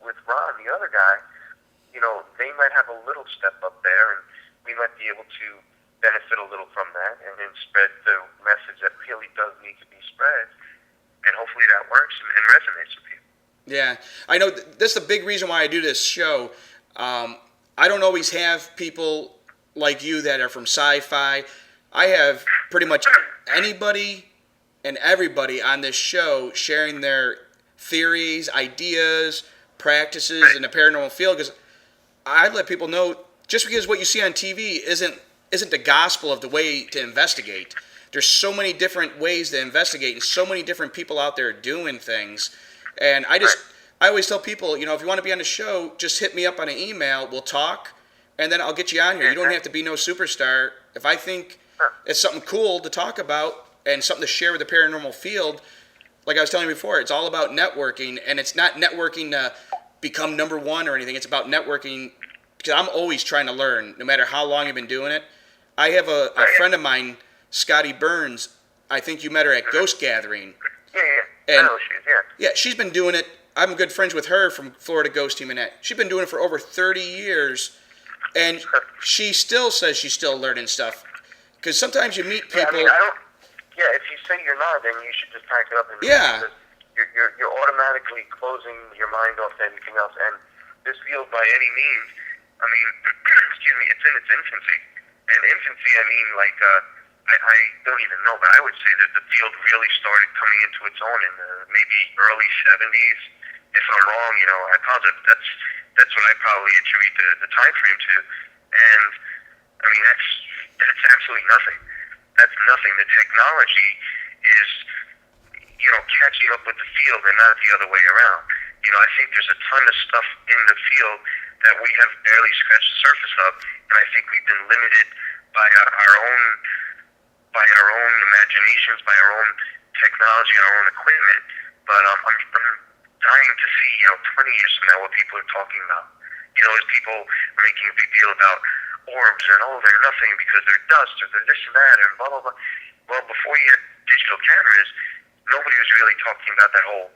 with Ron, the other guy. They might have a little step up there, and we might be able to benefit a little from that and then spread the message that really does need to be spread. And hopefully that works and resonates with people. Yeah, I know that's the big reason why I do this show. I don't always have people like you that are from Syfy. I have pretty much anybody and everybody on this show sharing their theories, ideas, practices in the paranormal field, because I let people know just because what you see on TV isn't the gospel of the way to investigate. There's so many different ways to investigate and so many different people out there doing things. And I always tell people, if you want to be on the show, just hit me up on an email. We'll talk, and then I'll get you on here. You don't have to be no superstar. If I think it's something cool to talk about and something to share with the paranormal field, like I was telling you before, it's all about networking, and it's not networking to become number one or anything. It's about networking because I'm always trying to learn, no matter how long you've been doing it. I have a friend of mine, Scotty Burns. I think you met her at Ghost Gathering. Yeah. And I know she is, yeah. Yeah, she's been doing it. I'm good friends with her from Florida Ghost Team and that. She's been doing it for over 30 years, and she still says she's still learning stuff. Because sometimes you meet people. If you say you're not, then you should just pack it up and leave. Yeah. You're automatically closing your mind off to anything else. And this field, by any means, excuse me, it's in its infancy. And infancy, I don't even know, but I would say that the field really started coming into its own in the maybe early 70s. If I'm wrong, I apologize. That's what I probably attribute the time frame to. And that's absolutely nothing. That's nothing. The technology is, catching up with the field and not the other way around. I think there's a ton of stuff in the field that we have barely scratched the surface of, and I think we've been limited by our own imaginations, by our own technology, and our own equipment. But I'm dying to see, 20 years from now, what people are talking about. As people are making a big deal about orbs and they're nothing because they're dust or they're this and that and blah blah blah. Well, before you had digital cameras, nobody was really talking about that whole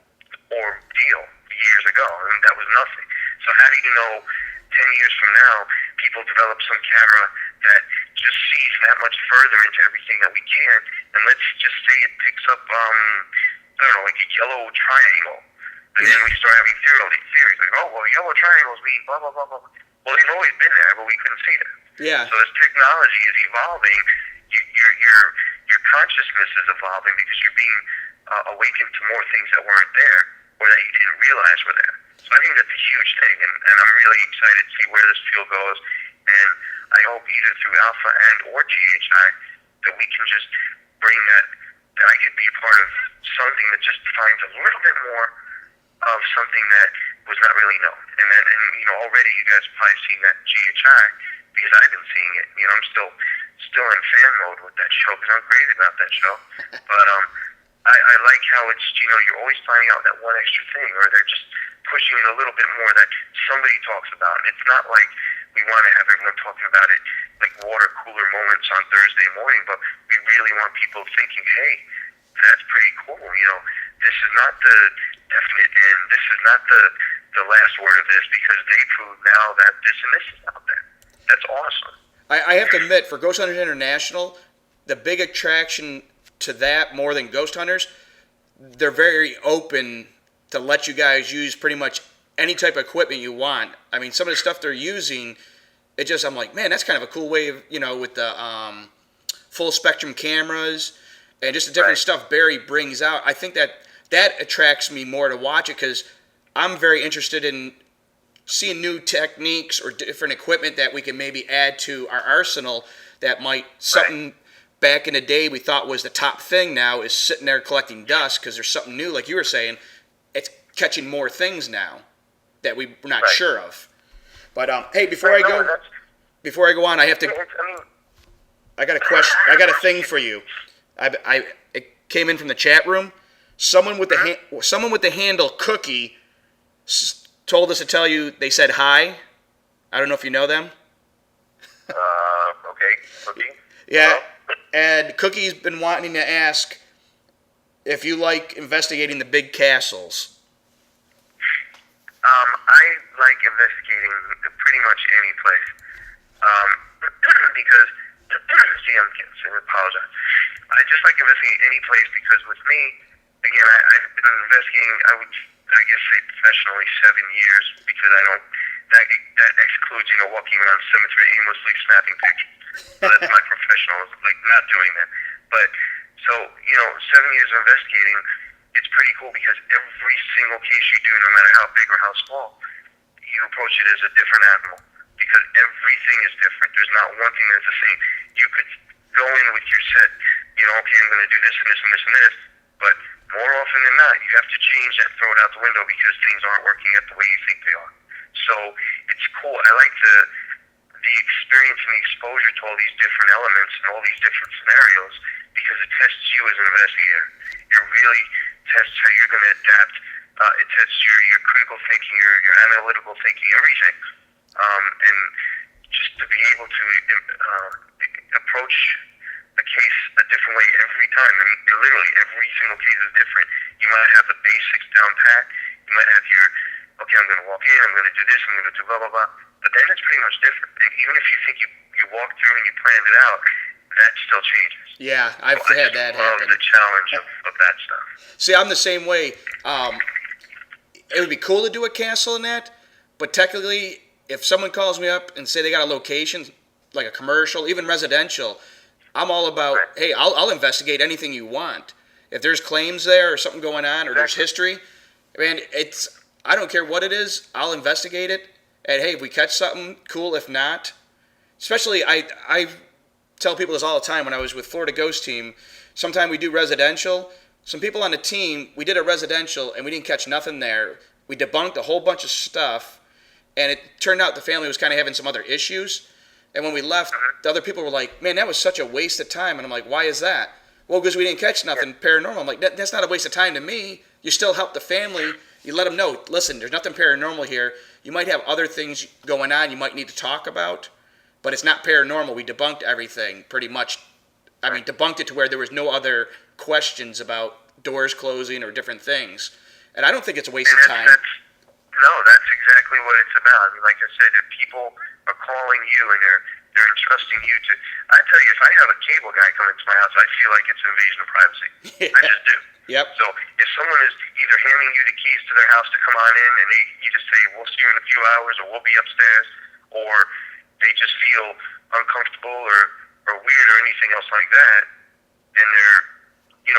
orb deal years ago. That was nothing. So how do you know 10 years from now people develop some camera that just sees that much further into everything that we can, and let's just say it picks up like a yellow triangle, and then we start having theories like, yellow triangles mean blah blah blah blah. Well, they've always been there, but we couldn't see them. Yeah. So as technology is evolving, your consciousness is evolving because you're being awakened to more things that weren't there or that you didn't realize were there. So I think that's a huge thing, and I'm really excited to see where this field goes. And I hope either through Alpha and or GHI that we can just bring that I could be a part of something that just defines a little bit more of something that was not really known. And already you guys have probably seen that GHI because I've been seeing it. I'm still in fan mode with that show because I'm crazy about that show. But I like how it's, you're always finding out that one extra thing, or they're just pushing it a little bit more that somebody talks about. It's not like we want to have everyone talking about it like water cooler moments on Thursday morning, but we really want people thinking, hey, that's pretty cool. This is not the definite end. This is not the last word of this because they prove now that this and this is out there. That's awesome. I have to admit, for Ghost Hunters International, the big attraction to that more than Ghost Hunters, they're very open to let you guys use pretty much any type of equipment you want. Some of the stuff they're using, I'm like, man, that's kind of a cool way of, with the full spectrum cameras and just the different stuff Barry brings out. I think that attracts me more to watch it because I'm very interested in seeing new techniques or different equipment that we can maybe add to our arsenal that might something back in the day we thought was the top thing now is sitting there collecting dust because there's something new, like you were saying, it's catching more things now that we're not sure of. But hey, before I go, before I go on, I have to. I mean, I got a question. I got a thing for you. It came in from the chat room. Someone with the handle Cookie told us to tell you. They said hi. I don't know if you know them. okay, Cookie. Yeah, and Cookie's been wanting to ask if you like investigating the big castles. I like investigating pretty much any place. Because, see, I apologize. I just like investigating any place because with me, again, I've been investigating, I guess say professionally 7 years because that excludes, walking around the cemetery aimlessly snapping pictures. So that's my professional, like not doing that. But, so, 7 years of investigating, it's pretty cool because every single case you do, no matter how big or how small, you approach it as a different animal because everything is different. There's not one thing that's the same. You could go in with your set, okay, I'm going to do this and this and this and this, but more often than not, you have to change that, throw it out the window because things aren't working out the way you think they are. So it's cool. I like the experience and the exposure to all these different elements and all these different scenarios because it tests you as an investigator. It really tests how you're going to adapt. It tests your critical thinking, your analytical thinking, everything. And just to be able to approach a case a different way every time. I mean, literally every single case is different. You might have the basics down pat. You might have your, okay, I'm going to walk in, I'm going to do this, I'm going to do blah, blah, blah. But then it's pretty much different. And even if you think you walked through and you planned it out, that still changes. Yeah, I've had that happen. I love the challenge of that stuff. See, I'm the same way. It would be cool to do a castle in that, but technically, if someone calls me up and say they got a location, like a commercial, even residential, I'm all about, hey, I'll investigate anything you want. If there's claims there or something going on or there's history, man, I don't care what it is, I'll investigate it. And hey, if we catch something, cool. If not, especially I tell people this all the time when I was with Florida Ghost Team, sometime we do residential. Some people on the team, we did a residential and we didn't catch nothing there. We debunked a whole bunch of stuff and it turned out the family was kind of having some other issues. And when we left, the other people were like, man, that was such a waste of time. And I'm like, why is that? Well, because we didn't catch nothing paranormal. I'm like, that's not a waste of time to me. You still help the family. You let them know, listen, there's nothing paranormal here. You might have other things going on you might need to talk about, but it's not paranormal. We debunked everything pretty much. I mean, debunked it to where there was no other questions about doors closing or different things. And I don't think it's a waste of time. No, that's exactly what it's about. I mean, like I said, if people are calling you and they're entrusting you to, I tell you, if I have a cable guy come into my house, I feel like it's an invasion of privacy. Yeah. I just do. Yep. So if someone is either handing you the keys to their house to come on in and you just say, we'll see you in a few hours or we'll be upstairs, or they just feel uncomfortable or weird or anything else like that, and they're,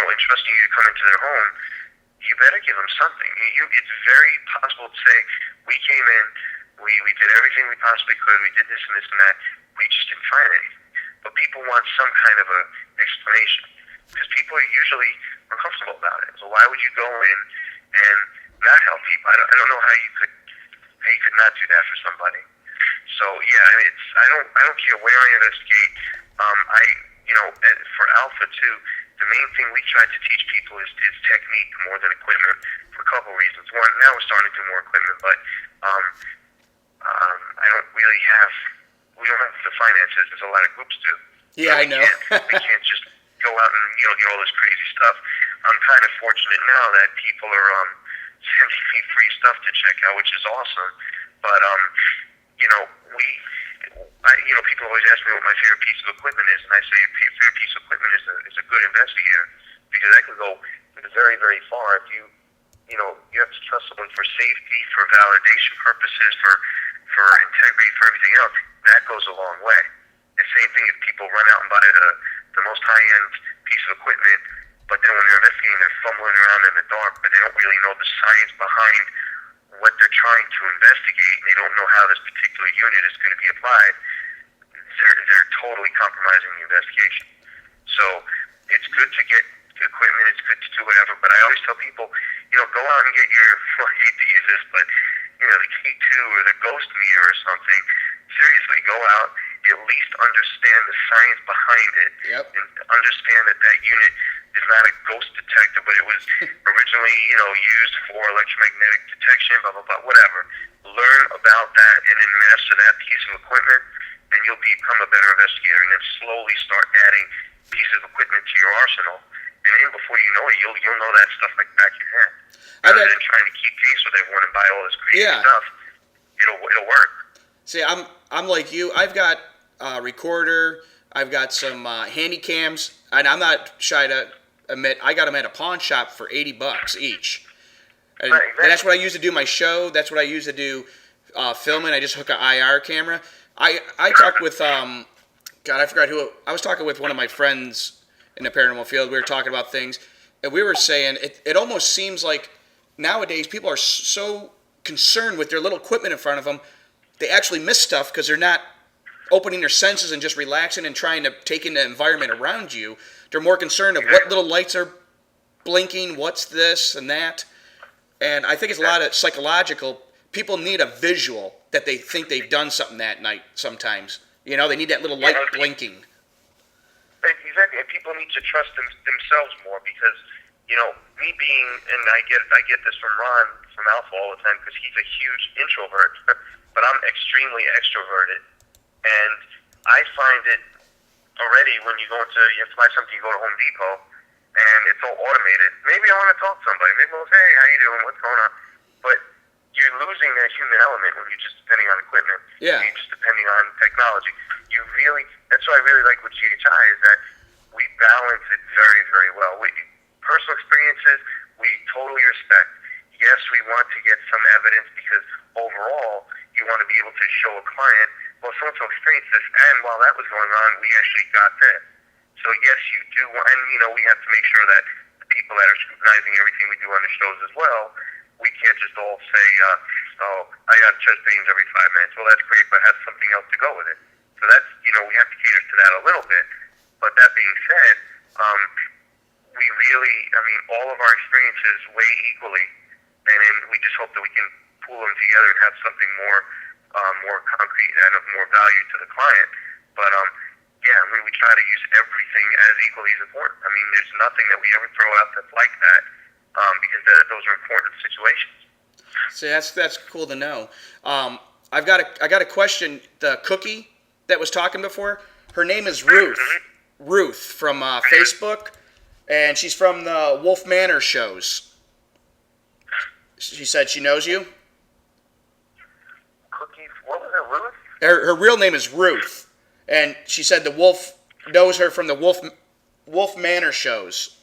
entrusting you to come into their home, you better give them something. It's very possible to say, we came in, we did everything we possibly could, we did this and this and that, we just didn't find anything. But people want some kind of a explanation, because people are usually uncomfortable about it. So why would you go in and not help people? I don't know how you could not do that for somebody. So yeah, I mean, I don't care where I investigate. For Alpha too, the main thing we try to teach people is technique more than equipment for a couple reasons. One, now we're starting to do more equipment, but we don't have the finances as a lot of groups do. Yeah, I know. We can't just go out and get all this crazy stuff. I'm kind of fortunate now that people are sending me free stuff to check out, which is awesome. But people always ask me what my favorite piece of equipment is, and I say a favorite piece of equipment is a good investigator, because that can go very, very far. If you have to trust someone for safety, for validation purposes, for integrity, for everything else, that goes a long way. The same thing if people run out and buy the most high-end piece of equipment, but then when they're investigating, they're fumbling around in the dark, but they don't really know the science behind what they're trying to investigate, and they don't know how this particular unit is going to be applied. They're totally compromising the investigation. So it's good to get equipment, it's good to do whatever, but I always tell people, go out and get your, well, I hate to use this, but, the K2 or the ghost meter or something. Seriously, go out at least understand the science behind it, Yep. and understand that that unit is not a ghost detector, but it was originally, used for electromagnetic detection, blah, blah, blah, whatever. Learn about that and then master that piece of equipment, and you'll become a better investigator, and then slowly start adding pieces of equipment to your arsenal, and then before you know it, you'll know that stuff like the back of your hand. Rather than trying to keep pace with everyone and buy all this crazy stuff, it'll work. See, I'm like you. I've got a recorder. I've got some handy cams, and I'm not shy to admit I got them at a pawn shop for $80 each. And that's what I use to do my show. That's what I use to do filming. I just hook an IR camera. I talked with God, I forgot who. I was talking with one of my friends in the paranormal field. We were talking about things, and we were saying it almost seems like nowadays people are so concerned with their little equipment in front of them, they actually miss stuff because they're not opening their senses and just relaxing and trying to take in the environment around you. They're more concerned of what little lights are blinking, what's this and that. And I think it's a lot of psychological. People need a visual that they think they've done something that night sometimes. They need that little light blinking. Exactly, and people need to trust themselves more because, me being, and I get this from Ron from Alpha all the time because he's a huge introvert, but I'm extremely extroverted, and I find it already when you have to buy something, you go to Home Depot, and it's all automated. Maybe I want to talk to somebody. Maybe I'll say, hey, how you doing? What's going on? But you're losing that human element when you're just depending on equipment. Yeah. You're just depending on technology. That's what I really like with GHI is that we balance it very, very well. Personal experiences, we totally respect. Yes, we want to get some evidence because overall, you want to be able to show a client, well, so-and-so experienced this, and while that was going on, we actually got this. So yes, you do want, and we have to make sure that the people that are scrutinizing everything we do on the shows as well, we can't just all say, I got chest pains every 5 minutes. Well, that's great, but have something else to go with it. So that's, we have to cater to that a little bit. But that being said, we really, all of our experiences weigh equally, and then we just hope that we can pool them together and have something more concrete and of more value to the client. But we try to use everything as equally as important. There's nothing that we ever throw out that's like that, because those are important situations. See, that's cool to know. I got a question. The cookie that was talking before, her name is Ruth. Mm-hmm. Ruth from Facebook, and she's from the Wolf Manor shows. She said she knows you. Cookie, what was it, Ruth? Her real name is Ruth, and she said the Wolf knows her from the Wolf Manor shows.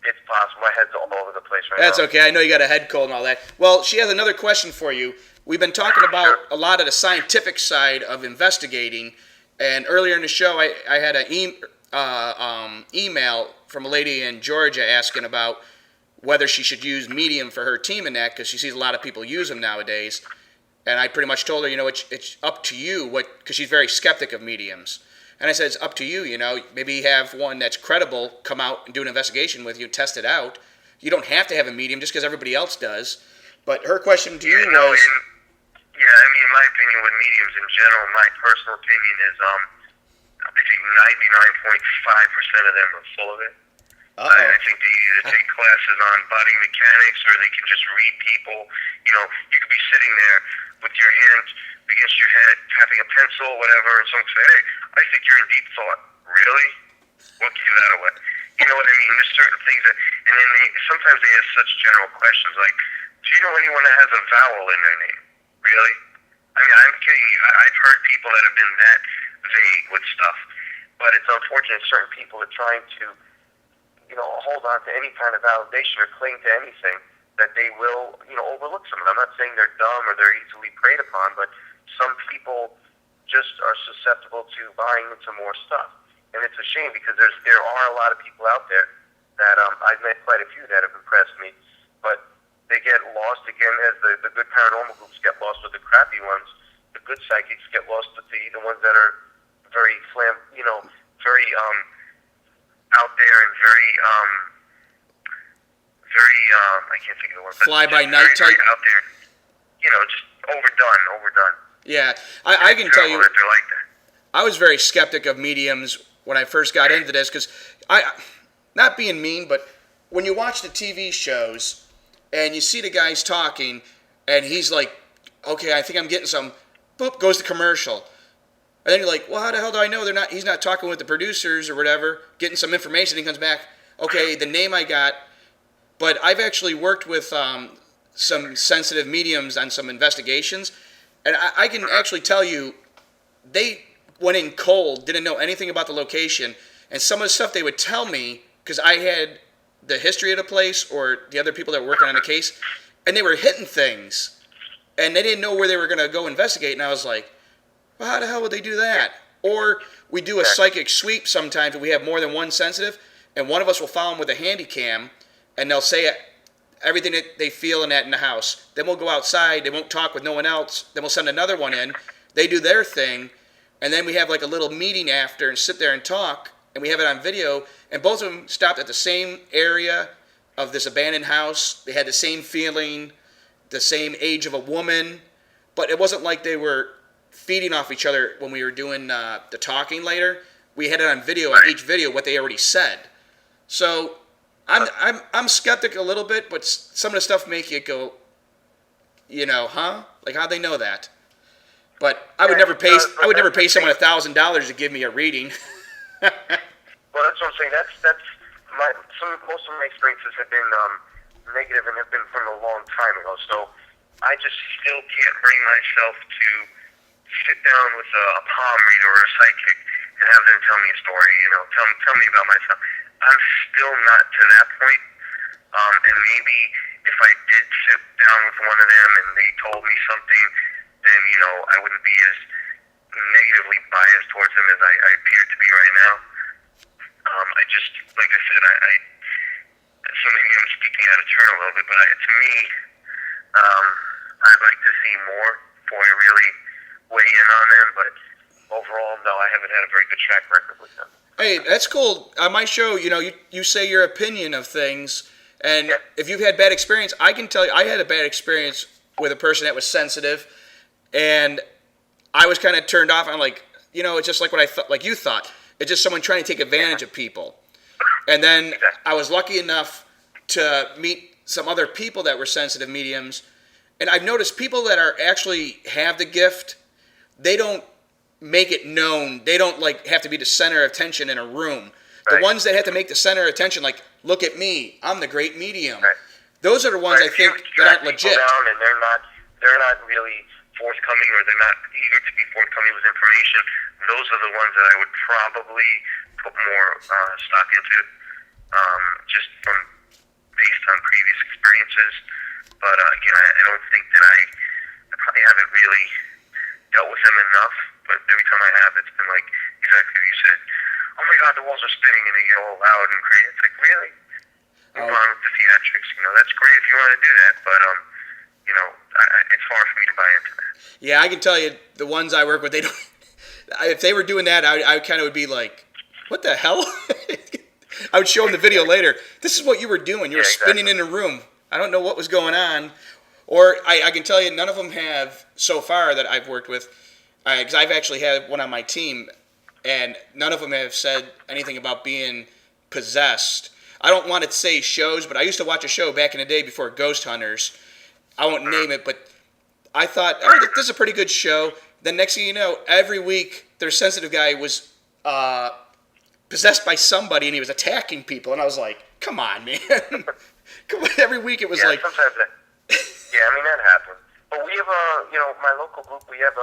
It's possible. My head's all over the place right now. That's okay. I know you got a head cold and all that. Well, she has another question for you. We've been talking about a lot of the scientific side of investigating, and earlier in the show, I had an email from a lady in Georgia asking about whether she should use Medium for her team and that, because she sees a lot of people use them nowadays. And I pretty much told her, it's up to you, because she's very skeptic of mediums. And I said, it's up to you, maybe have one that's credible come out and do an investigation with you, test it out. You don't have to have a medium just because everybody else does. But her question to you was... in my opinion, with mediums in general, my personal opinion is, I think 99.5% of them are full of it. I think they either take classes on body mechanics or they can just read people. You could be sitting there with your hand against your head, tapping a pencil, whatever, and someone say, hey, I think you're in deep thought. Really? What gave that away? You know what I mean? There's certain things that, and then sometimes they ask such general questions like, do you know anyone that has a vowel in their name? Really? I'm kidding you. I've heard people that have been that vague with stuff. But it's unfortunate certain people are trying to, hold on to any kind of validation or cling to anything that they will, overlook some of them. I'm not saying they're dumb or they're easily preyed upon, but some people just are susceptible to buying into more stuff. And it's a shame because there are a lot of people out there that I've met quite a few that have impressed me, but they get lost again as the good paranormal groups get lost with the crappy ones. The good psychics get lost with the ones that are very very out there and very I can't think of the word. Fly by night type. Out there, just overdone. Yeah, I can tell you, That they're like that. I was very skeptic of mediums when I first got into this because not being mean, but when you watch the TV shows and you see the guys talking, and he's like, "Okay, I think I'm getting some," boop, goes to commercial, and then you're like, "Well, how the hell do I know they're not? He's not talking with the producers or whatever, getting some information." He comes back, "Okay, the name I got," but I've actually worked with some sensitive mediums on some investigations, and I can actually tell you they went in cold, didn't know anything about the location, and some of the stuff they would tell me, because I had the history of the place or the other people that were working on the case, and they were hitting things, and they didn't know where they were going to go investigate, and I was like, well, how the hell would they do that? Or we do a psychic sweep sometimes, and we have more than one sensitive, and one of us will follow them with a handy cam, and they'll say everything that they feel in the house. Then we'll go outside, they won't talk with no one else, then we'll send another one in, they do their thing, and then we have like a little meeting after and sit there and talk, and we have it on video, and both of them stopped at the same area of this abandoned house. They had the same feeling, the same age of a woman, but it wasn't like they were feeding off each other when we were doing the talking later. We had it on video, on each video, what they already said. So I'm skeptic a little bit, but some of the stuff make you go, huh? Like, how'd they know that? But I would never pay someone $1,000 to give me a reading. Well, that's what I'm saying. That's most of my experiences have been negative and have been from a long time ago. So I just still can't bring myself to sit down with a palm reader or a psychic and have them tell me a story. Tell me about myself. I'm still not to that point. And maybe if I did sit down with one of them and they told me something, then I wouldn't be as negatively biased towards them as I appear to be right now. I just, like I said, so maybe I'm speaking out of turn a little bit, but to me, I'd like to see more before I really weigh in on them, but overall, no, I haven't had a very good track record with them. Hey, that's cool. On my show, you say your opinion of things, and if you've had bad experience, I can tell you, I had a bad experience with a person that was sensitive, and I was kind of turned off. I'm like, it's just like what I thought, like you thought. It's just someone trying to take advantage of people. And then I was lucky enough to meet some other people that were sensitive mediums, and I've noticed people that are actually have the gift, they don't make it known. They don't have to be the center of attention in a room. Right. The ones that have to make the center of attention, like, look at me, I'm the great medium. Right. Those are the ones I think that aren't legit. Down and they're not really forthcoming, or they're not eager to be forthcoming with information. Those are the ones that I would probably put more stock into, just based on previous experiences. But again, I don't think that I probably haven't really dealt with them enough. But every time I have, it's been like exactly what you said. Oh my God, the walls are spinning, and they get all loud and crazy. It's like, really? Move on with the theatrics. That's great if you want to do that, but it's hard for me to buy into that. Yeah, I can tell you, the ones I work with, they don't. If they were doing that, I kind of would be like, what the hell? I would show them the video later. This is what you were doing. You were spinning in a room. I don't know what was going on. Or I can tell you, none of them have, so far that I've worked with, because I've actually had one on my team, and none of them have said anything about being possessed. I don't want to say shows, but I used to watch a show back in the day before Ghost Hunters. I won't name it, but I thought, this is a pretty good show. Then next thing you know, every week their sensitive guy was possessed by somebody, and he was attacking people, and I was like, come on, man. Come on. Every week it was like... Sometimes that happens. But we have my local group, we have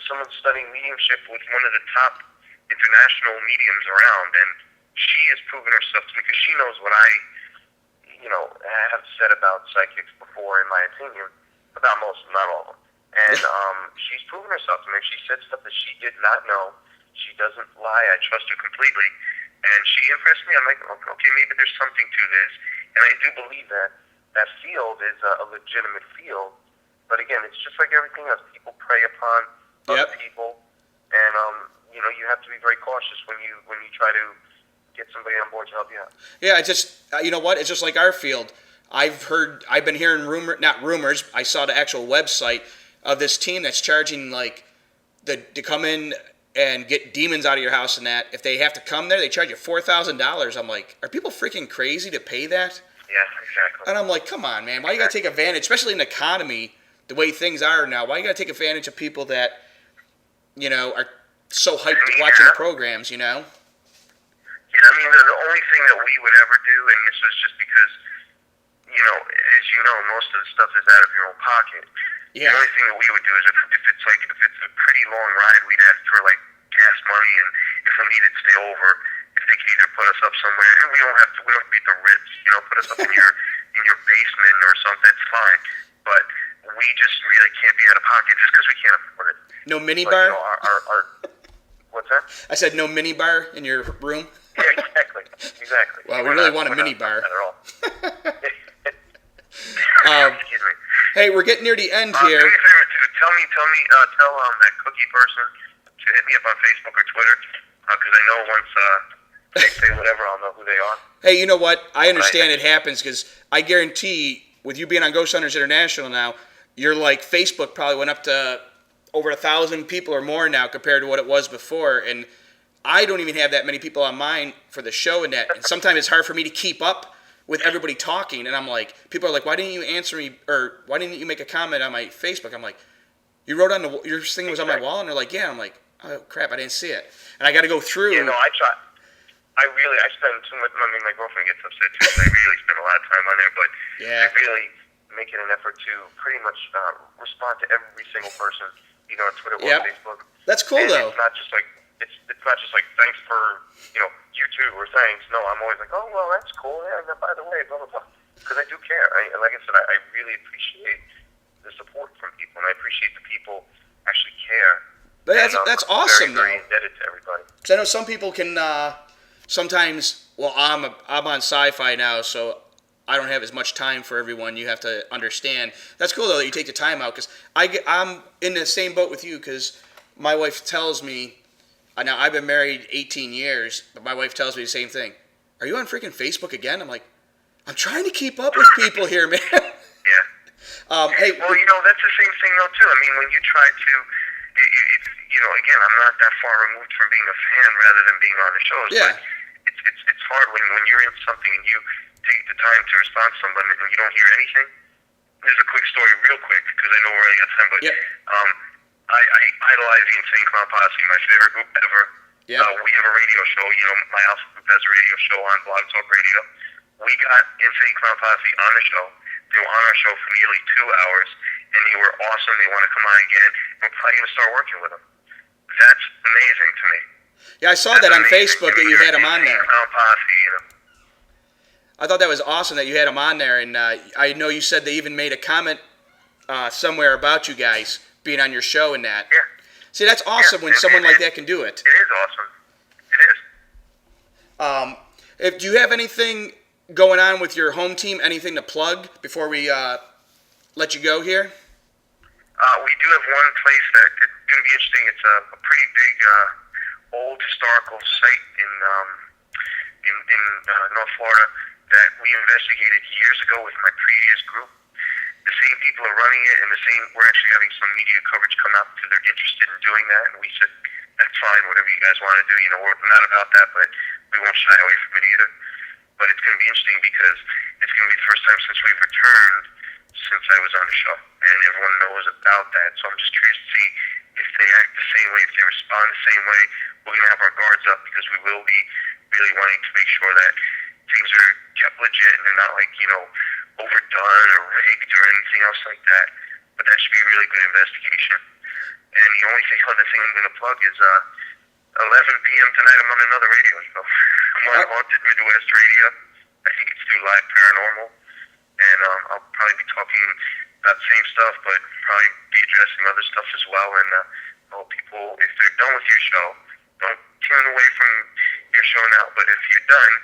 someone studying mediumship with one of the top international mediums around, and she has proven herself to me, because she knows what I have said about psychics before, in my opinion, about most, not all of them. And she's proven herself to me. She said stuff that she did not know. She doesn't lie. I trust her completely. And she impressed me. I'm like, okay, maybe there's something to this. And I do believe that field is a legitimate field. But again, it's just like everything else. People prey upon other people. And, you have to be very cautious when you try to get somebody on board to help you out. Yeah, it's just, you know what? It's just like our field. I've been hearing not rumors, I saw the actual website. of this team that's charging like to come in and get demons out of your house and that. If they have to come there, they charge you $4,000. I'm like, are people freaking crazy to pay that? Yeah, exactly. And I'm like, come on, man. Why you got to take advantage, especially in the economy, the way things are now? Why you got to take advantage of people that, are so hyped watching the programs, Yeah, I mean, the only thing that we would ever do, and this was just because, as you know, most of the stuff is out of your own pocket. Yeah. The only thing that we would do is if it's a pretty long ride, we'd ask for like gas money, and if we needed to stay over, if they could either put us up somewhere, and we don't have to be at the Ritz, put us up in your basement or something. That's fine, but we just really can't be out of pocket just because we can't afford it. No mini But, bar? our what's that? I said no mini bar in your room? Yeah, exactly. Well, we really want a mini bar. Not at all. Excuse me. Hey, we're getting near the end here. Do me a favor too. Tell that cookie person to hit me up on Facebook or Twitter, because I know once they say whatever, I'll know who they are. Hey, you know what? I understand it happens because I guarantee with you being on Ghost Hunters International now, you're like Facebook probably went up to over 1,000 people or more now compared to what it was before, and I don't even have that many people on mine for the show and that. And sometimes it's hard for me to keep up with everybody talking, and I'm like, people are like, why didn't you answer me, or why didn't you make a comment on my Facebook? I'm like, you wrote on your thing was on my wall, and they're like, yeah. I'm like, oh crap, I didn't see it, and I got to go through. I try. I spend too much. I mean, my girlfriend gets upset too. So I really spend a lot of time on there, but Yeah. I really make it an effort to pretty much respond to every single person, either on Twitter or Yep. Facebook. That's cool And though. It's not just like thanks for you too or thanks. No, I'm always like, oh well, that's cool. Yeah, and by the way, blah blah blah. Because I do care. Like I said, I really appreciate the support from people, and I appreciate the people actually care. But And, that's I'm awesome very, very though. indebted to everybody. Because I know some people can sometimes. Well, I'm on Syfy now, so I don't have as much time for everyone. You have to understand. That's cool though that you take the time out because I'm in the same boat with you because my wife tells me. Now I've been married 18 years, but my wife tells me the same thing. Are you on freaking Facebook again? I'm like, I'm trying to keep up with people here, man. Yeah. Hey. Well, that's the same thing though too. I mean, when you try to, it's again, I'm not that far removed from being a fan rather than being on the shows. Yeah. But it's hard when you're in something and you take the time to respond to someone and you don't hear anything. There's a quick story, real quick, because I know we're running out of time. But Yep. I idolize the Insane Clown Posse, my favorite group ever. Yep. We have a radio show. My house group has a radio show on Blog Talk Radio. We got Insane Clown Posse on the show. They were on our show for nearly 2 hours, and they were awesome. They want to come on again. We're probably going to start working with them. That's amazing to me. Yeah, I saw that on Facebook that you had them on there. Clown Posse, I thought that was awesome that you had them on there, and I know you said they even made a comment somewhere about you guys being on your show and that. Yeah. See, that's awesome when someone like that can do it. It is awesome. It is. Do you have anything going on with your home team? Anything to plug before we let you go here? We do have one place that is going to be interesting. It's a pretty big old historical site in North Florida that we investigated years ago with my previous group. The same people are running it, and we're actually having some media coverage come out because they're interested in doing that, and we said, that's fine, whatever you guys want to do. We're not about that, but we won't shy away from it either. But it's going to be interesting because it's going to be the first time since we've returned since I was on the show, and everyone knows about that. So I'm just curious to see if they act the same way, if they respond the same way. We're going to have our guards up because we will be really wanting to make sure that things are kept legit and they're not overdone or rigged or anything else like that. But that should be a really good investigation. And the only other thing I'm going to plug is 11 p.m. tonight I'm on another radio show. I'm on Haunted Midwest Radio. I think it's through Live Paranormal. And I'll probably be talking about the same stuff, but probably be addressing other stuff as well. And I hope people, if they're done with your show, don't tune away from your show now. But if you're done,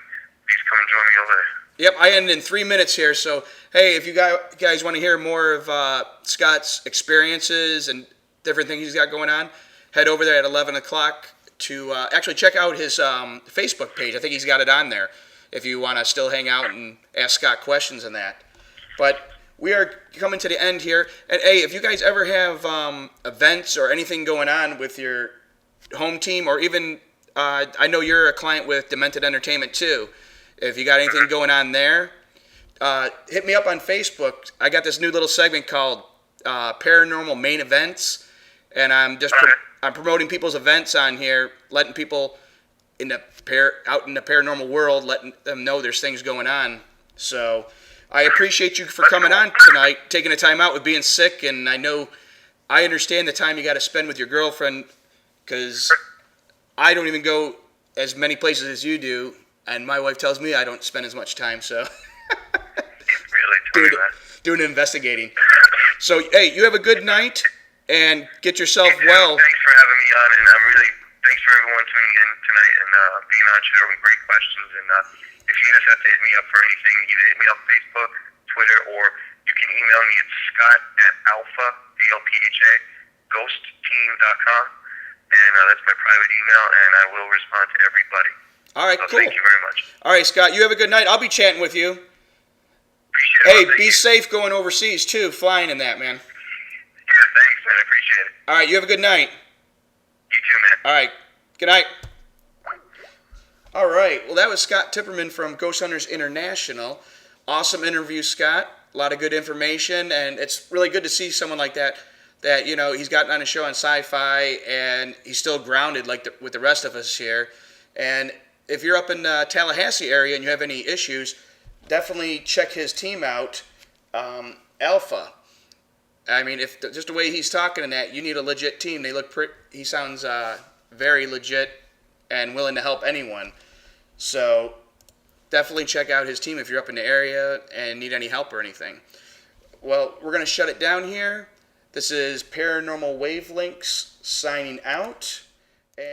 please come and join me over there. Yep, I end in 3 minutes here. So, hey, if you guys want to hear more of Scott's experiences and different things he's got going on, head over there at 11 o'clock to actually check out his Facebook page. I think he's got it on there if you want to still hang out and ask Scott questions and that. But we are coming to the end here. And hey, if you guys ever have events or anything going on with your home team, or even I know you're a client with Demented Entertainment too. If you got anything going on there, hit me up on Facebook. I got this new little segment called Paranormal Main Events, and I'm just I'm promoting people's events on here, letting people in the out in the paranormal world, letting them know there's things going on. So I appreciate you for coming on tonight, taking the time out with being sick, and I understand the time you got to spend with your girlfriend, because I don't even go as many places as you do, and my wife tells me I don't spend as much time, so Really, doing investigating. So hey, you have a good night and get yourself well. Thanks for having me on, and thanks for everyone tuning in tonight and being on chat with great questions. And if you guys have to hit me up for anything, either hit me up Facebook, Twitter, or you can email me at scott@alpha, ALPHA, ghostteam.com. And that's my private email, and I will respond to everybody. All right, so cool. Thank you very much. All right, Scott, you have a good night. I'll be chatting with you. Appreciate Hey, it. be safe going overseas, too, flying in that, man. Yeah, thanks, man. I appreciate it. All right, you have a good night. You too, man. All right, good night. All right, well, that was Scott Tepperman from Ghost Hunters International. Awesome interview, Scott. A lot of good information, and it's really good to see someone like that, he's gotten on a show on Syfy, and he's still grounded with the rest of us here. And if you're up in the Tallahassee area and you have any issues, definitely check his team out, Alpha. I mean, if just the way he's talking and that, you need a legit team. He sounds very legit and willing to help anyone. So definitely check out his team if you're up in the area and need any help or anything. Well, we're going to shut it down here. This is Paranormal Wavelengths signing out.